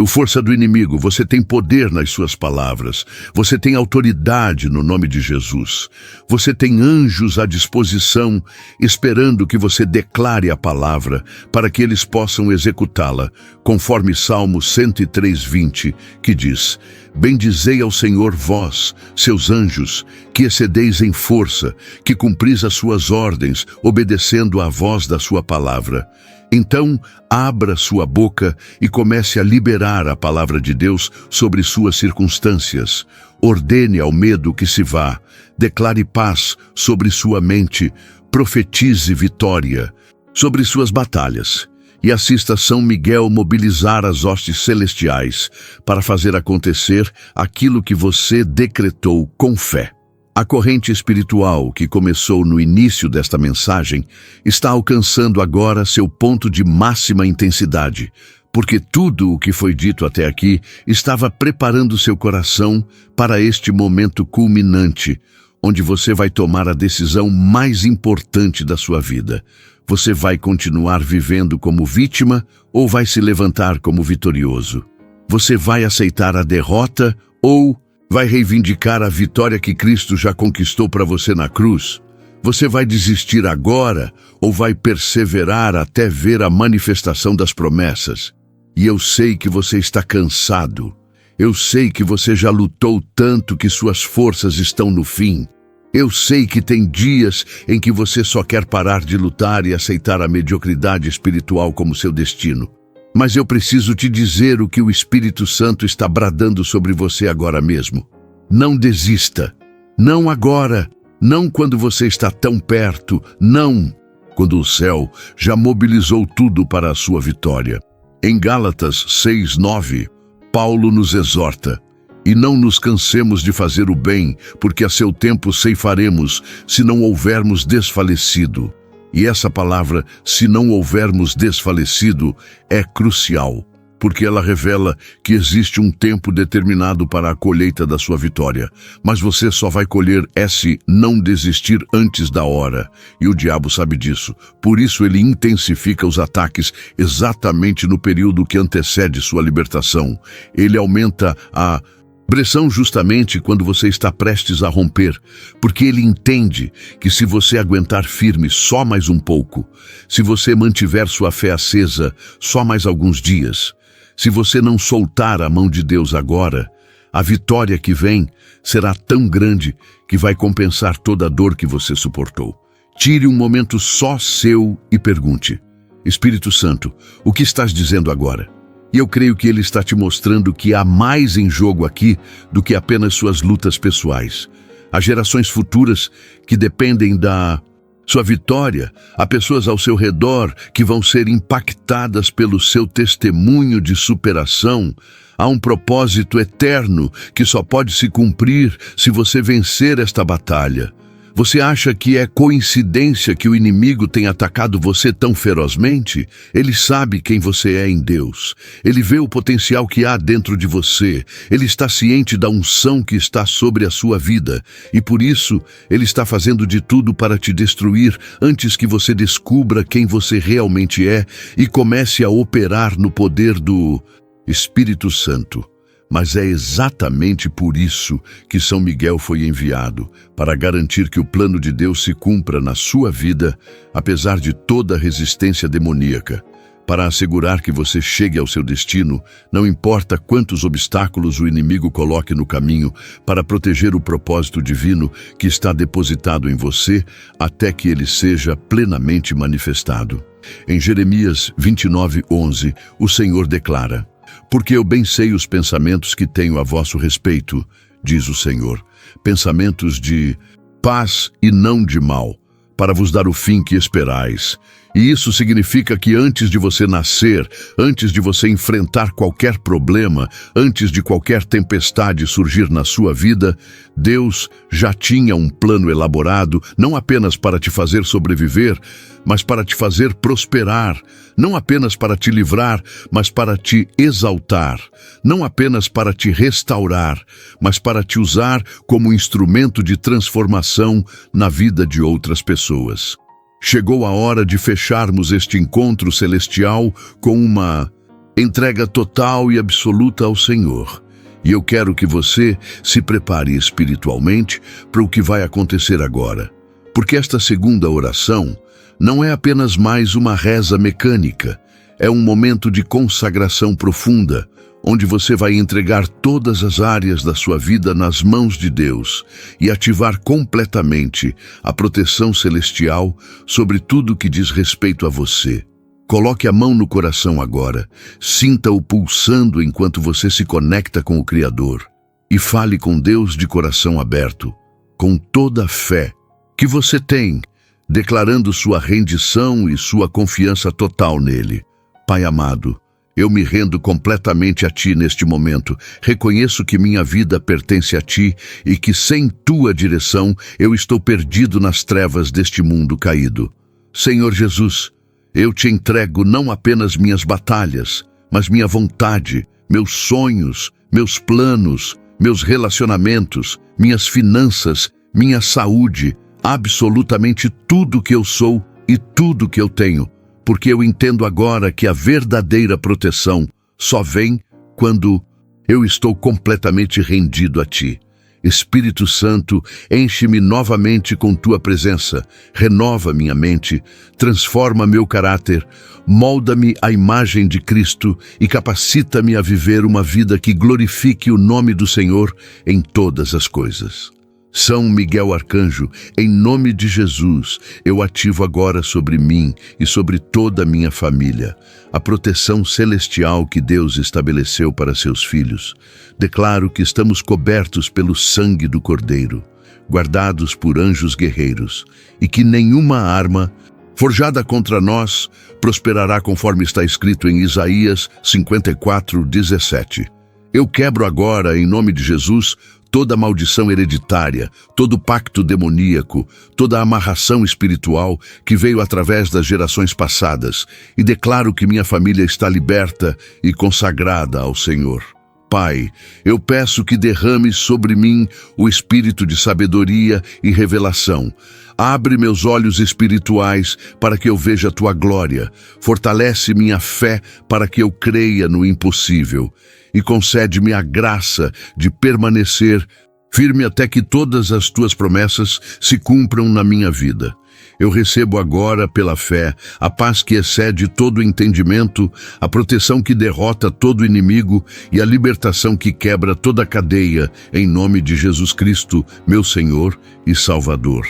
a força do inimigo. Você tem poder nas suas palavras. Você tem autoridade no nome de Jesus. Você tem anjos à disposição, esperando que você declare a palavra, para que eles possam executá-la, conforme Salmo 103:20, que diz: bendizei ao Senhor vós, seus anjos, que excedeis em força, que cumpris as suas ordens, obedecendo à voz da sua palavra. Então, abra sua boca e comece a liberar a palavra de Deus sobre suas circunstâncias. Ordene ao medo que se vá. Declare paz sobre sua mente. Profetize vitória sobre suas batalhas. E assista São Miguel mobilizar as hostes celestiais para fazer acontecer aquilo que você decretou com fé. A corrente espiritual que começou no início desta mensagem está alcançando agora seu ponto de máxima intensidade, porque tudo o que foi dito até aqui estava preparando seu coração para este momento culminante, onde você vai tomar a decisão mais importante da sua vida. Você vai continuar vivendo como vítima ou vai se levantar como vitorioso? Você vai aceitar a derrota ou vai reivindicar a vitória que Cristo já conquistou para você na cruz? Você vai desistir agora ou vai perseverar até ver a manifestação das promessas? E eu sei que você está cansado. Eu sei que você já lutou tanto que suas forças estão no fim. Eu sei que tem dias em que você só quer parar de lutar e aceitar a mediocridade espiritual como seu destino. Mas eu preciso te dizer o que o Espírito Santo está bradando sobre você agora mesmo. Não desista. Não agora. Não quando você está tão perto. Não. quando o céu já mobilizou tudo para a sua vitória. Em Gálatas 6:9, Paulo nos exorta: e não nos cansemos de fazer o bem, porque a seu tempo ceifaremos, se não houvermos desfalecido. E essa palavra, se não houvermos desfalecido, é crucial, porque ela revela que existe um tempo determinado para a colheita da sua vitória. Mas você só vai colher se não desistir antes da hora. E o diabo sabe disso. Por isso ele intensifica os ataques exatamente no período que antecede sua libertação. Ele aumenta a pressão justamente quando você está prestes a romper, porque ele entende que se você aguentar firme só mais um pouco, se você mantiver sua fé acesa só mais alguns dias, se você não soltar a mão de Deus agora, a vitória que vem será tão grande que vai compensar toda a dor que você suportou. Tire um momento só seu e pergunte: Espírito Santo, o que estás dizendo agora? E eu creio que ele está te mostrando que há mais em jogo aqui do que apenas suas lutas pessoais. Há gerações futuras que dependem da sua vitória, há pessoas ao seu redor que vão ser impactadas pelo seu testemunho de superação. Há um propósito eterno que só pode se cumprir se você vencer esta batalha. Você acha que é coincidência que o inimigo tenha atacado você tão ferozmente? Ele sabe quem você é em Deus. Ele vê o potencial que há dentro de você. Ele está ciente da unção que está sobre a sua vida. E por isso, ele está fazendo de tudo para te destruir antes que você descubra quem você realmente é e comece a operar no poder do Espírito Santo. Mas é exatamente por isso que São Miguel foi enviado, para garantir que o plano de Deus se cumpra na sua vida, apesar de toda a resistência demoníaca, para assegurar que você chegue ao seu destino, não importa quantos obstáculos o inimigo coloque no caminho, para proteger o propósito divino que está depositado em você, até que ele seja plenamente manifestado. Em Jeremias 29:11, o Senhor declara: porque eu bem sei os pensamentos que tenho a vosso respeito, diz o Senhor, pensamentos de paz e não de mal, para vos dar o fim que esperais. E isso significa que antes de você nascer, antes de você enfrentar qualquer problema, antes de qualquer tempestade surgir na sua vida, Deus já tinha um plano elaborado, não apenas para te fazer sobreviver, mas para te fazer prosperar, não apenas para te livrar, mas para te exaltar, não apenas para te restaurar, mas para te usar como instrumento de transformação na vida de outras pessoas. Chegou a hora de fecharmos este encontro celestial com uma entrega total e absoluta ao Senhor. E eu quero que você se prepare espiritualmente para o que vai acontecer agora. Porque esta segunda oração não é apenas mais uma reza mecânica, é um momento de consagração profunda, onde você vai entregar todas as áreas da sua vida nas mãos de Deus e ativar completamente a proteção celestial sobre tudo que diz respeito a você. Coloque a mão no coração agora, sinta-o pulsando enquanto você se conecta com o Criador e fale com Deus de coração aberto, com toda a fé que você tem, declarando sua rendição e sua confiança total nele. Pai amado, eu me rendo completamente a Ti neste momento. Reconheço que minha vida pertence a Ti e que sem Tua direção eu estou perdido nas trevas deste mundo caído. Senhor Jesus, eu Te entrego não apenas minhas batalhas, mas minha vontade, meus sonhos, meus planos, meus relacionamentos, minhas finanças, minha saúde, absolutamente tudo que eu sou e tudo que eu tenho. Porque eu entendo agora que a verdadeira proteção só vem quando eu estou completamente rendido a Ti. Espírito Santo, enche-me novamente com Tua presença, renova minha mente, transforma meu caráter, molda-me à imagem de Cristo e capacita-me a viver uma vida que glorifique o nome do Senhor em todas as coisas. São Miguel Arcanjo, em nome de Jesus, eu ativo agora sobre mim e sobre toda a minha família a proteção celestial que Deus estabeleceu para seus filhos. Declaro que estamos cobertos pelo sangue do Cordeiro, guardados por anjos guerreiros, e que nenhuma arma forjada contra nós, prosperará conforme está escrito em Isaías 54:17. Eu quebro agora, em nome de Jesus, toda maldição hereditária, todo pacto demoníaco, toda amarração espiritual que veio através das gerações passadas, e declaro que minha família está liberta e consagrada ao Senhor. Pai, eu peço que derrame sobre mim o espírito de sabedoria e revelação. Abre meus olhos espirituais para que eu veja a tua glória. Fortalece minha fé para que eu creia no impossível. E concede-me a graça de permanecer firme até que todas as tuas promessas se cumpram na minha vida. Eu recebo agora, pela fé, a paz que excede todo entendimento, a proteção que derrota todo inimigo e a libertação que quebra toda cadeia, em nome de Jesus Cristo, meu Senhor e Salvador.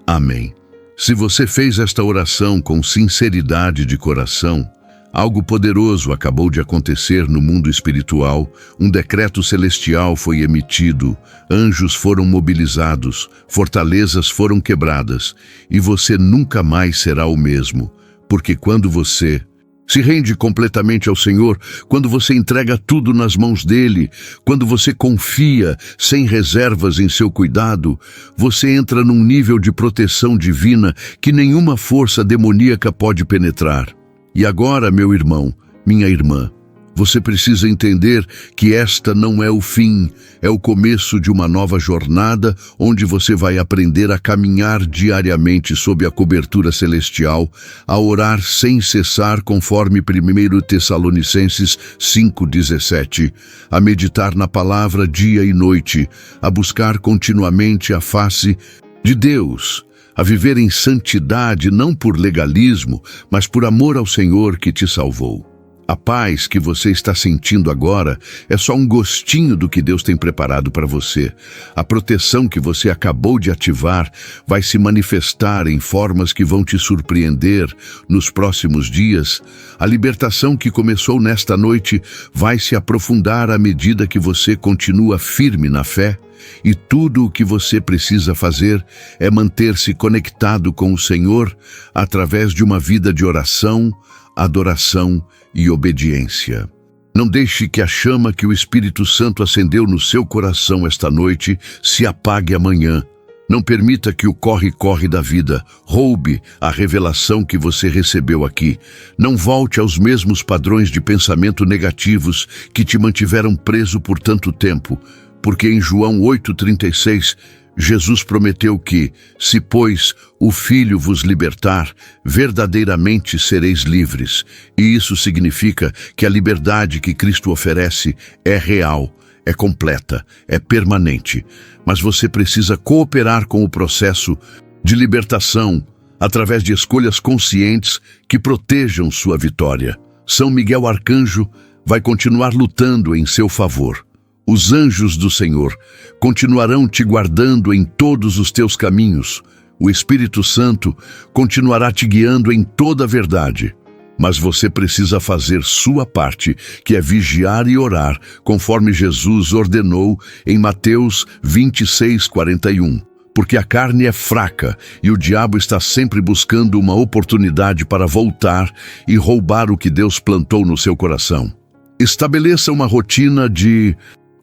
Amém. Se você fez esta oração com sinceridade de coração, algo poderoso acabou de acontecer no mundo espiritual, um decreto celestial foi emitido, anjos foram mobilizados, fortalezas foram quebradas, e você nunca mais será o mesmo, porque quando você se rende completamente ao Senhor, quando você entrega tudo nas mãos dele, quando você confia sem reservas em seu cuidado, você entra num nível de proteção divina que nenhuma força demoníaca pode penetrar. E agora, meu irmão, minha irmã, você precisa entender que esta não é o fim, é o começo de uma nova jornada onde você vai aprender a caminhar diariamente sob a cobertura celestial, a orar sem cessar conforme 1 Tessalonicenses 5:17, a meditar na palavra dia e noite, a buscar continuamente a face de Deus, a viver em santidade não por legalismo, mas por amor ao Senhor que te salvou. A paz que você está sentindo agora é só um gostinho do que Deus tem preparado para você. A proteção que você acabou de ativar vai se manifestar em formas que vão te surpreender nos próximos dias. A libertação que começou nesta noite vai se aprofundar à medida que você continua firme na fé. E tudo o que você precisa fazer é manter-se conectado com o Senhor através de uma vida de oração, adoração e obediência. Não deixe que a chama que o Espírito Santo acendeu no seu coração esta noite se apague amanhã. Não permita que o corre-corre da vida roube a revelação que você recebeu aqui. Não volte aos mesmos padrões de pensamento negativos que te mantiveram preso por tanto tempo, porque em João 8:36, Jesus prometeu que, se, pois, o Filho vos libertar, verdadeiramente sereis livres. E isso significa que a liberdade que Cristo oferece é real, é completa, é permanente. Mas você precisa cooperar com o processo de libertação através de escolhas conscientes que protejam sua vitória. São Miguel Arcanjo vai continuar lutando em seu favor. Os anjos do Senhor continuarão te guardando em todos os teus caminhos. O Espírito Santo continuará te guiando em toda a verdade. Mas você precisa fazer sua parte, que é vigiar e orar, conforme Jesus ordenou em Mateus 26:41. Porque a carne é fraca e o diabo está sempre buscando uma oportunidade para voltar e roubar o que Deus plantou no seu coração. Estabeleça uma rotina de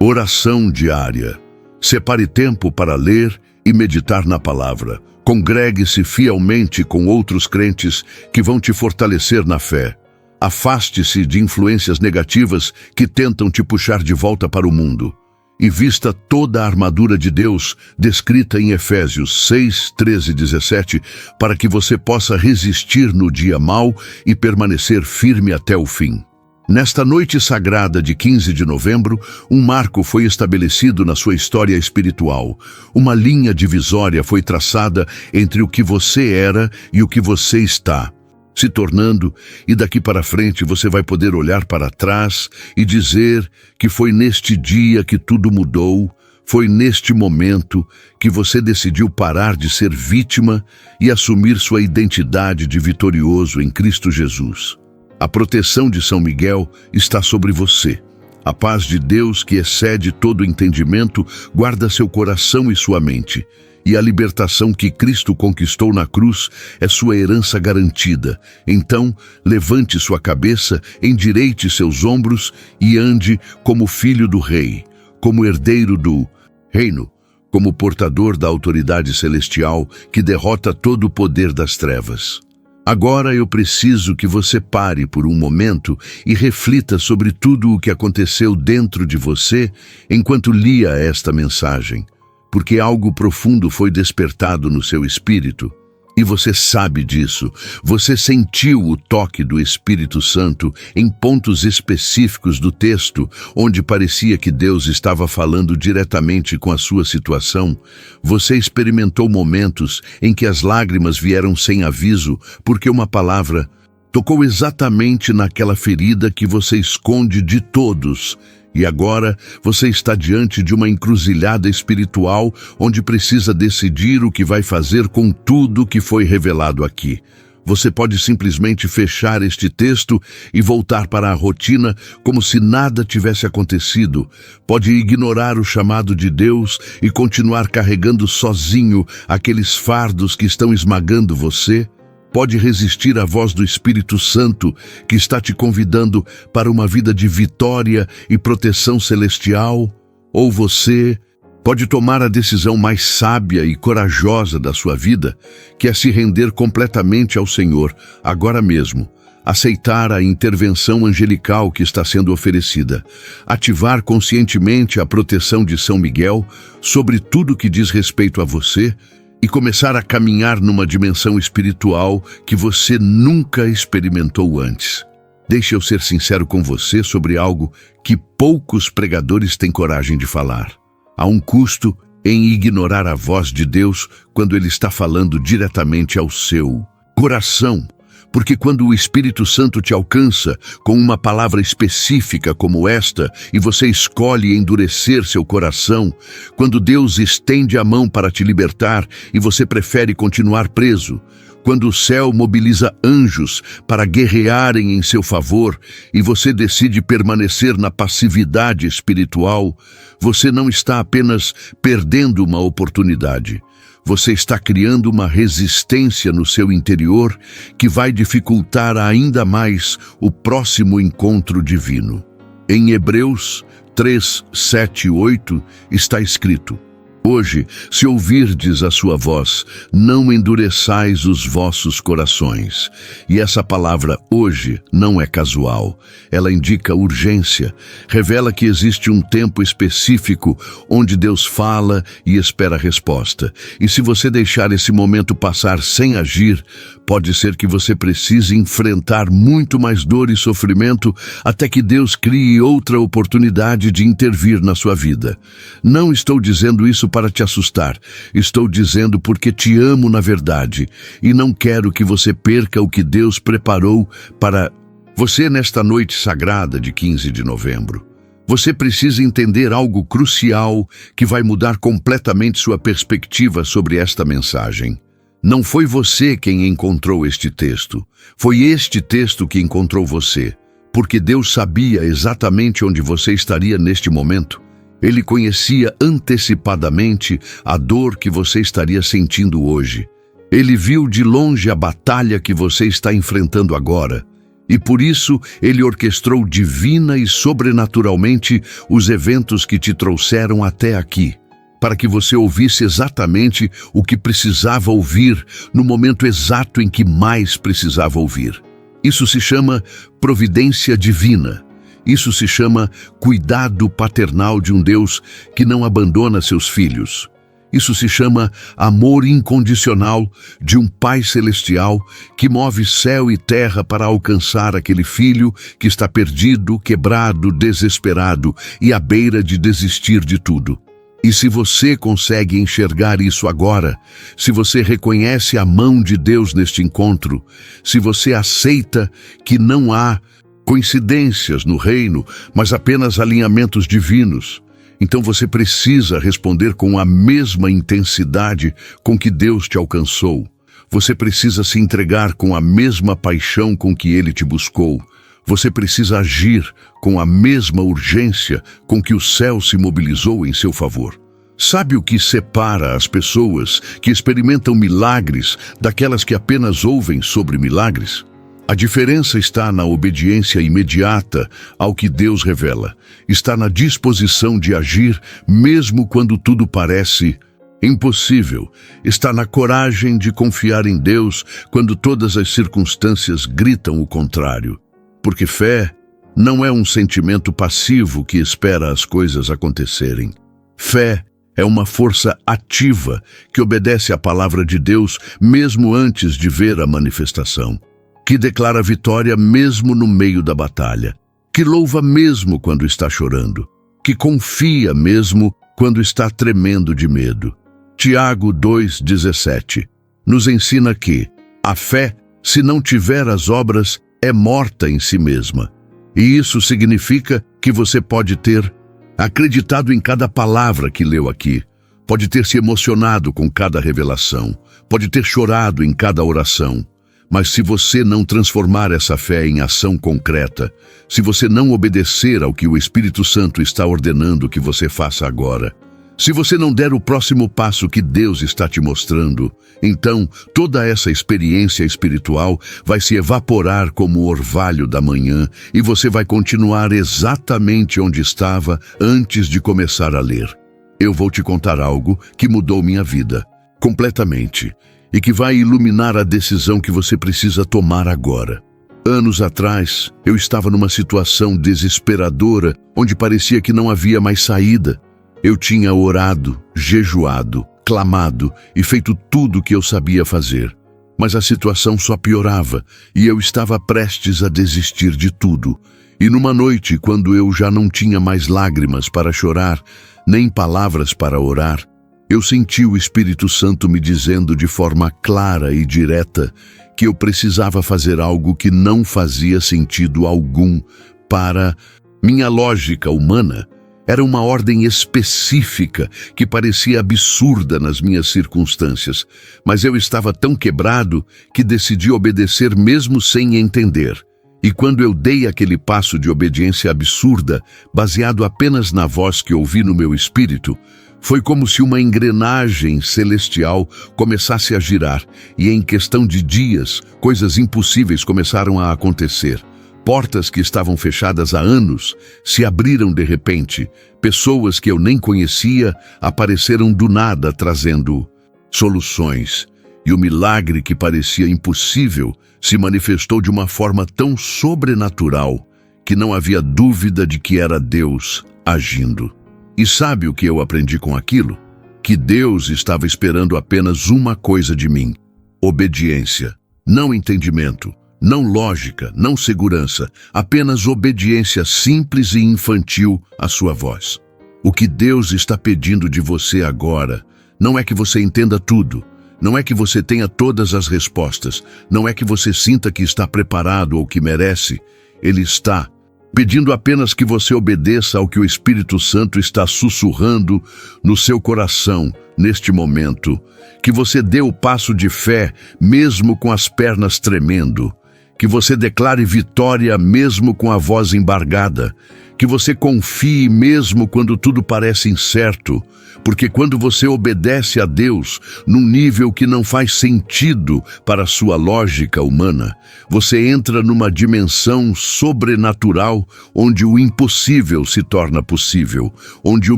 oração diária. Separe tempo para ler e meditar na palavra. Congregue-se fielmente com outros crentes que vão te fortalecer na fé. Afaste-se de influências negativas que tentam te puxar de volta para o mundo. E vista toda a armadura de Deus, descrita em Efésios 6:13-17, para que você possa resistir no dia mau e permanecer firme até o fim. Nesta noite sagrada de 15 de novembro, um marco foi estabelecido na sua história espiritual. Uma linha divisória foi traçada entre o que você era e o que você está se tornando, e daqui para frente você vai poder olhar para trás e dizer que foi neste dia que tudo mudou, foi neste momento que você decidiu parar de ser vítima e assumir sua identidade de vitorioso em Cristo Jesus. A proteção de São Miguel está sobre você. A paz de Deus, que excede todo entendimento, guarda seu coração e sua mente. e a libertação que Cristo conquistou na cruz é sua herança garantida. Então, levante sua cabeça, endireite seus ombros e ande como filho do Rei, como herdeiro do reino, como portador da autoridade celestial que derrota todo o poder das trevas. Agora eu preciso que você pare por um momento e reflita sobre tudo o que aconteceu dentro de você enquanto lia esta mensagem, porque algo profundo foi despertado no seu espírito. E você sabe disso. Você sentiu o toque do Espírito Santo em pontos específicos do texto, onde parecia que Deus estava falando diretamente com a sua situação. Você experimentou momentos em que as lágrimas vieram sem aviso, porque uma palavra tocou exatamente naquela ferida que você esconde de todos. E agora você está diante de uma encruzilhada espiritual onde precisa decidir o que vai fazer com tudo que foi revelado aqui. Você pode simplesmente fechar este texto e voltar para a rotina como se nada tivesse acontecido. Pode ignorar o chamado de Deus e continuar carregando sozinho aqueles fardos que estão esmagando você. Pode resistir à voz do Espírito Santo, que está te convidando para uma vida de vitória e proteção celestial, ou você pode tomar a decisão mais sábia e corajosa da sua vida, que é se render completamente ao Senhor, agora mesmo, aceitar a intervenção angelical que está sendo oferecida, ativar conscientemente a proteção de São Miguel sobre tudo que diz respeito a você, e começar a caminhar numa dimensão espiritual que você nunca experimentou antes. Deixe eu ser sincero com você sobre algo que poucos pregadores têm coragem de falar. Há um custo em ignorar a voz de Deus quando Ele está falando diretamente ao seu coração. Porque quando o Espírito Santo te alcança com uma palavra específica como esta e você escolhe endurecer seu coração, quando Deus estende a mão para te libertar e você prefere continuar preso, quando o céu mobiliza anjos para guerrearem em seu favor e você decide permanecer na passividade espiritual, você não está apenas perdendo uma oportunidade. Você está criando uma resistência no seu interior que vai dificultar ainda mais o próximo encontro divino. Em Hebreus 3, 7 e 8 está escrito: Hoje, se ouvirdes a sua voz, não endureçais os vossos corações. E essa palavra hoje não é casual. Ela indica urgência, revela que existe um tempo específico onde Deus fala e espera a resposta. E se você deixar esse momento passar sem agir, pode ser que você precise enfrentar muito mais dor e sofrimento até que Deus crie outra oportunidade de intervir na sua vida. Não estou dizendo isso para te assustar. Estou dizendo porque te amo na verdade e não quero que você perca o que Deus preparou para você nesta noite sagrada de 15 de novembro. Você precisa entender algo crucial que vai mudar completamente sua perspectiva sobre esta mensagem. Não foi você quem encontrou este texto. Foi este texto que encontrou você, porque Deus sabia exatamente onde você estaria neste momento. Ele conhecia antecipadamente a dor que você estaria sentindo hoje. Ele viu de longe a batalha que você está enfrentando agora. E por isso, Ele orquestrou divina e sobrenaturalmente os eventos que te trouxeram até aqui, para que você ouvisse exatamente o que precisava ouvir no momento exato em que mais precisava ouvir. Isso se chama providência divina. Isso se chama cuidado paternal de um Deus que não abandona seus filhos. Isso se chama amor incondicional de um Pai Celestial que move céu e terra para alcançar aquele filho que está perdido, quebrado, desesperado e à beira de desistir de tudo. E se você consegue enxergar isso agora, se você reconhece a mão de Deus neste encontro, se você aceita que não há coincidências no reino, mas apenas alinhamentos divinos, então você precisa responder com a mesma intensidade com que Deus te alcançou. Você precisa se entregar com a mesma paixão com que Ele te buscou. Você precisa agir com a mesma urgência com que o céu se mobilizou em seu favor. Sabe o que separa as pessoas que experimentam milagres daquelas que apenas ouvem sobre milagres? A diferença está na obediência imediata ao que Deus revela. Está na disposição de agir mesmo quando tudo parece impossível. Está na coragem de confiar em Deus quando todas as circunstâncias gritam o contrário. Porque fé não é um sentimento passivo que espera as coisas acontecerem. Fé é uma força ativa que obedece à palavra de Deus mesmo antes de ver a manifestação, que declara vitória mesmo no meio da batalha, que louva mesmo quando está chorando, que confia mesmo quando está tremendo de medo. Tiago 2,17 nos ensina que a fé, se não tiver as obras, é morta em si mesma. E isso significa que você pode ter acreditado em cada palavra que leu aqui, pode ter se emocionado com cada revelação, pode ter chorado em cada oração, mas se você não transformar essa fé em ação concreta, se você não obedecer ao que o Espírito Santo está ordenando que você faça agora, se você não der o próximo passo que Deus está te mostrando, então toda essa experiência espiritual vai se evaporar como o orvalho da manhã e você vai continuar exatamente onde estava antes de começar a ler. Eu vou te contar algo que mudou minha vida, completamente, e que vai iluminar a decisão que você precisa tomar agora. Anos atrás, eu estava numa situação desesperadora, onde parecia que não havia mais saída. Eu tinha orado, jejuado, clamado e feito tudo o que eu sabia fazer. Mas a situação só piorava e eu estava prestes a desistir de tudo. E numa noite, quando eu já não tinha mais lágrimas para chorar, nem palavras para orar, eu senti o Espírito Santo me dizendo de forma clara e direta que eu precisava fazer algo que não fazia sentido algum para minha lógica humana. Era uma ordem específica que parecia absurda nas minhas circunstâncias, mas eu estava tão quebrado que decidi obedecer mesmo sem entender. E quando eu dei aquele passo de obediência absurda, baseado apenas na voz que ouvi no meu espírito, foi como se uma engrenagem celestial começasse a girar, e em questão de dias, coisas impossíveis começaram a acontecer. Portas que estavam fechadas há anos se abriram de repente. Pessoas que eu nem conhecia apareceram do nada trazendo soluções. E o milagre que parecia impossível se manifestou de uma forma tão sobrenatural que não havia dúvida de que era Deus agindo. E sabe o que eu aprendi com aquilo? Que Deus estava esperando apenas uma coisa de mim: obediência, não entendimento. Não lógica, não segurança, apenas obediência simples e infantil à sua voz. O que Deus está pedindo de você agora não é que você entenda tudo, não é que você tenha todas as respostas, não é que você sinta que está preparado ou que merece. Ele está pedindo apenas que você obedeça ao que o Espírito Santo está sussurrando no seu coração neste momento, que você dê o passo de fé mesmo com as pernas tremendo, que você declare vitória mesmo com a voz embargada, que você confie mesmo quando tudo parece incerto, porque quando você obedece a Deus num nível que não faz sentido para a sua lógica humana, você entra numa dimensão sobrenatural onde o impossível se torna possível, onde o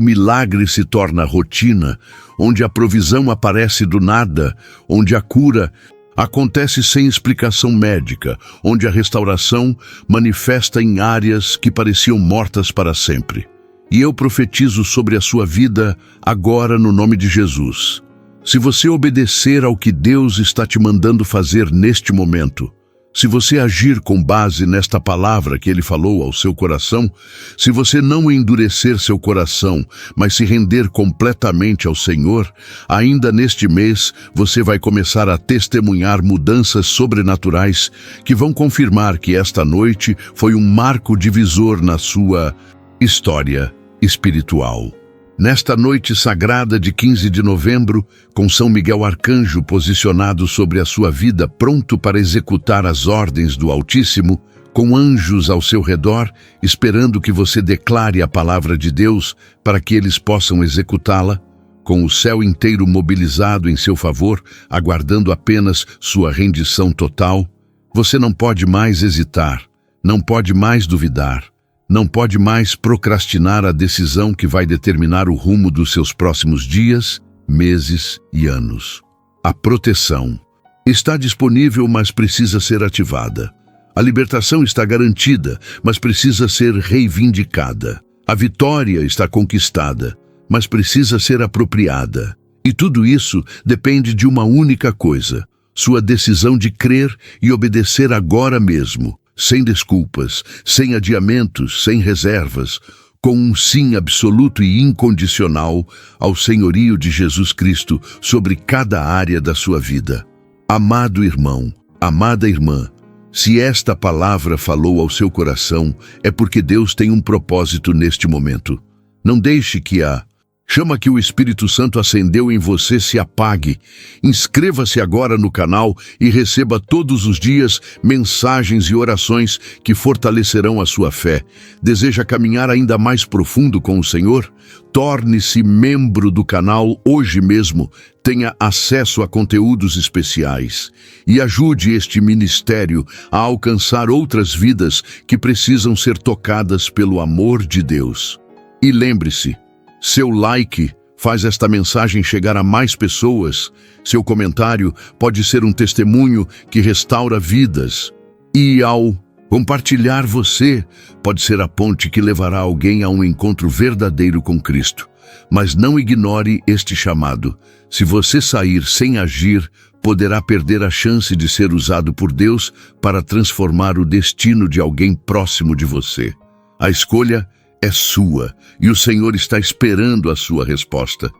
milagre se torna rotina, onde a provisão aparece do nada, onde a cura acontece sem explicação médica, onde a restauração manifesta em áreas que pareciam mortas para sempre. E eu profetizo sobre a sua vida agora no nome de Jesus. Se você obedecer ao que Deus está te mandando fazer neste momento, se você agir com base nesta palavra que Ele falou ao seu coração, se você não endurecer seu coração, mas se render completamente ao Senhor, ainda neste mês você vai começar a testemunhar mudanças sobrenaturais que vão confirmar que esta noite foi um marco divisor na sua história espiritual. Nesta noite sagrada de 15 de novembro, com São Miguel Arcanjo posicionado sobre a sua vida, pronto para executar as ordens do Altíssimo, com anjos ao seu redor, esperando que você declare a palavra de Deus para que eles possam executá-la, com o céu inteiro mobilizado em seu favor, aguardando apenas sua rendição total, você não pode mais hesitar, não pode mais duvidar, não pode mais procrastinar a decisão que vai determinar o rumo dos seus próximos dias, meses e anos. A proteção está disponível, mas precisa ser ativada. A libertação está garantida, mas precisa ser reivindicada. A vitória está conquistada, mas precisa ser apropriada. E tudo isso depende de uma única coisa: sua decisão de crer e obedecer agora mesmo, sem desculpas, sem adiamentos, sem reservas, com um sim absoluto e incondicional ao senhorio de Jesus Cristo sobre cada área da sua vida. Amado irmão, amada irmã, se esta palavra falou ao seu coração, é porque Deus tem um propósito neste momento. Não deixe que a chama que o Espírito Santo acendeu em você se apague. Inscreva-se agora no canal e receba todos os dias mensagens e orações que fortalecerão a sua fé. Deseja caminhar ainda mais profundo com o Senhor? Torne-se membro do canal hoje mesmo. Tenha acesso a conteúdos especiais e ajude este ministério a alcançar outras vidas que precisam ser tocadas pelo amor de Deus. E lembre-se, seu like faz esta mensagem chegar a mais pessoas. Seu comentário pode ser um testemunho que restaura vidas. E ao compartilhar, você pode ser a ponte que levará alguém a um encontro verdadeiro com Cristo. Mas não ignore este chamado. Se você sair sem agir, poderá perder a chance de ser usado por Deus para transformar o destino de alguém próximo de você. A escolha é sua, e o Senhor está esperando a sua resposta.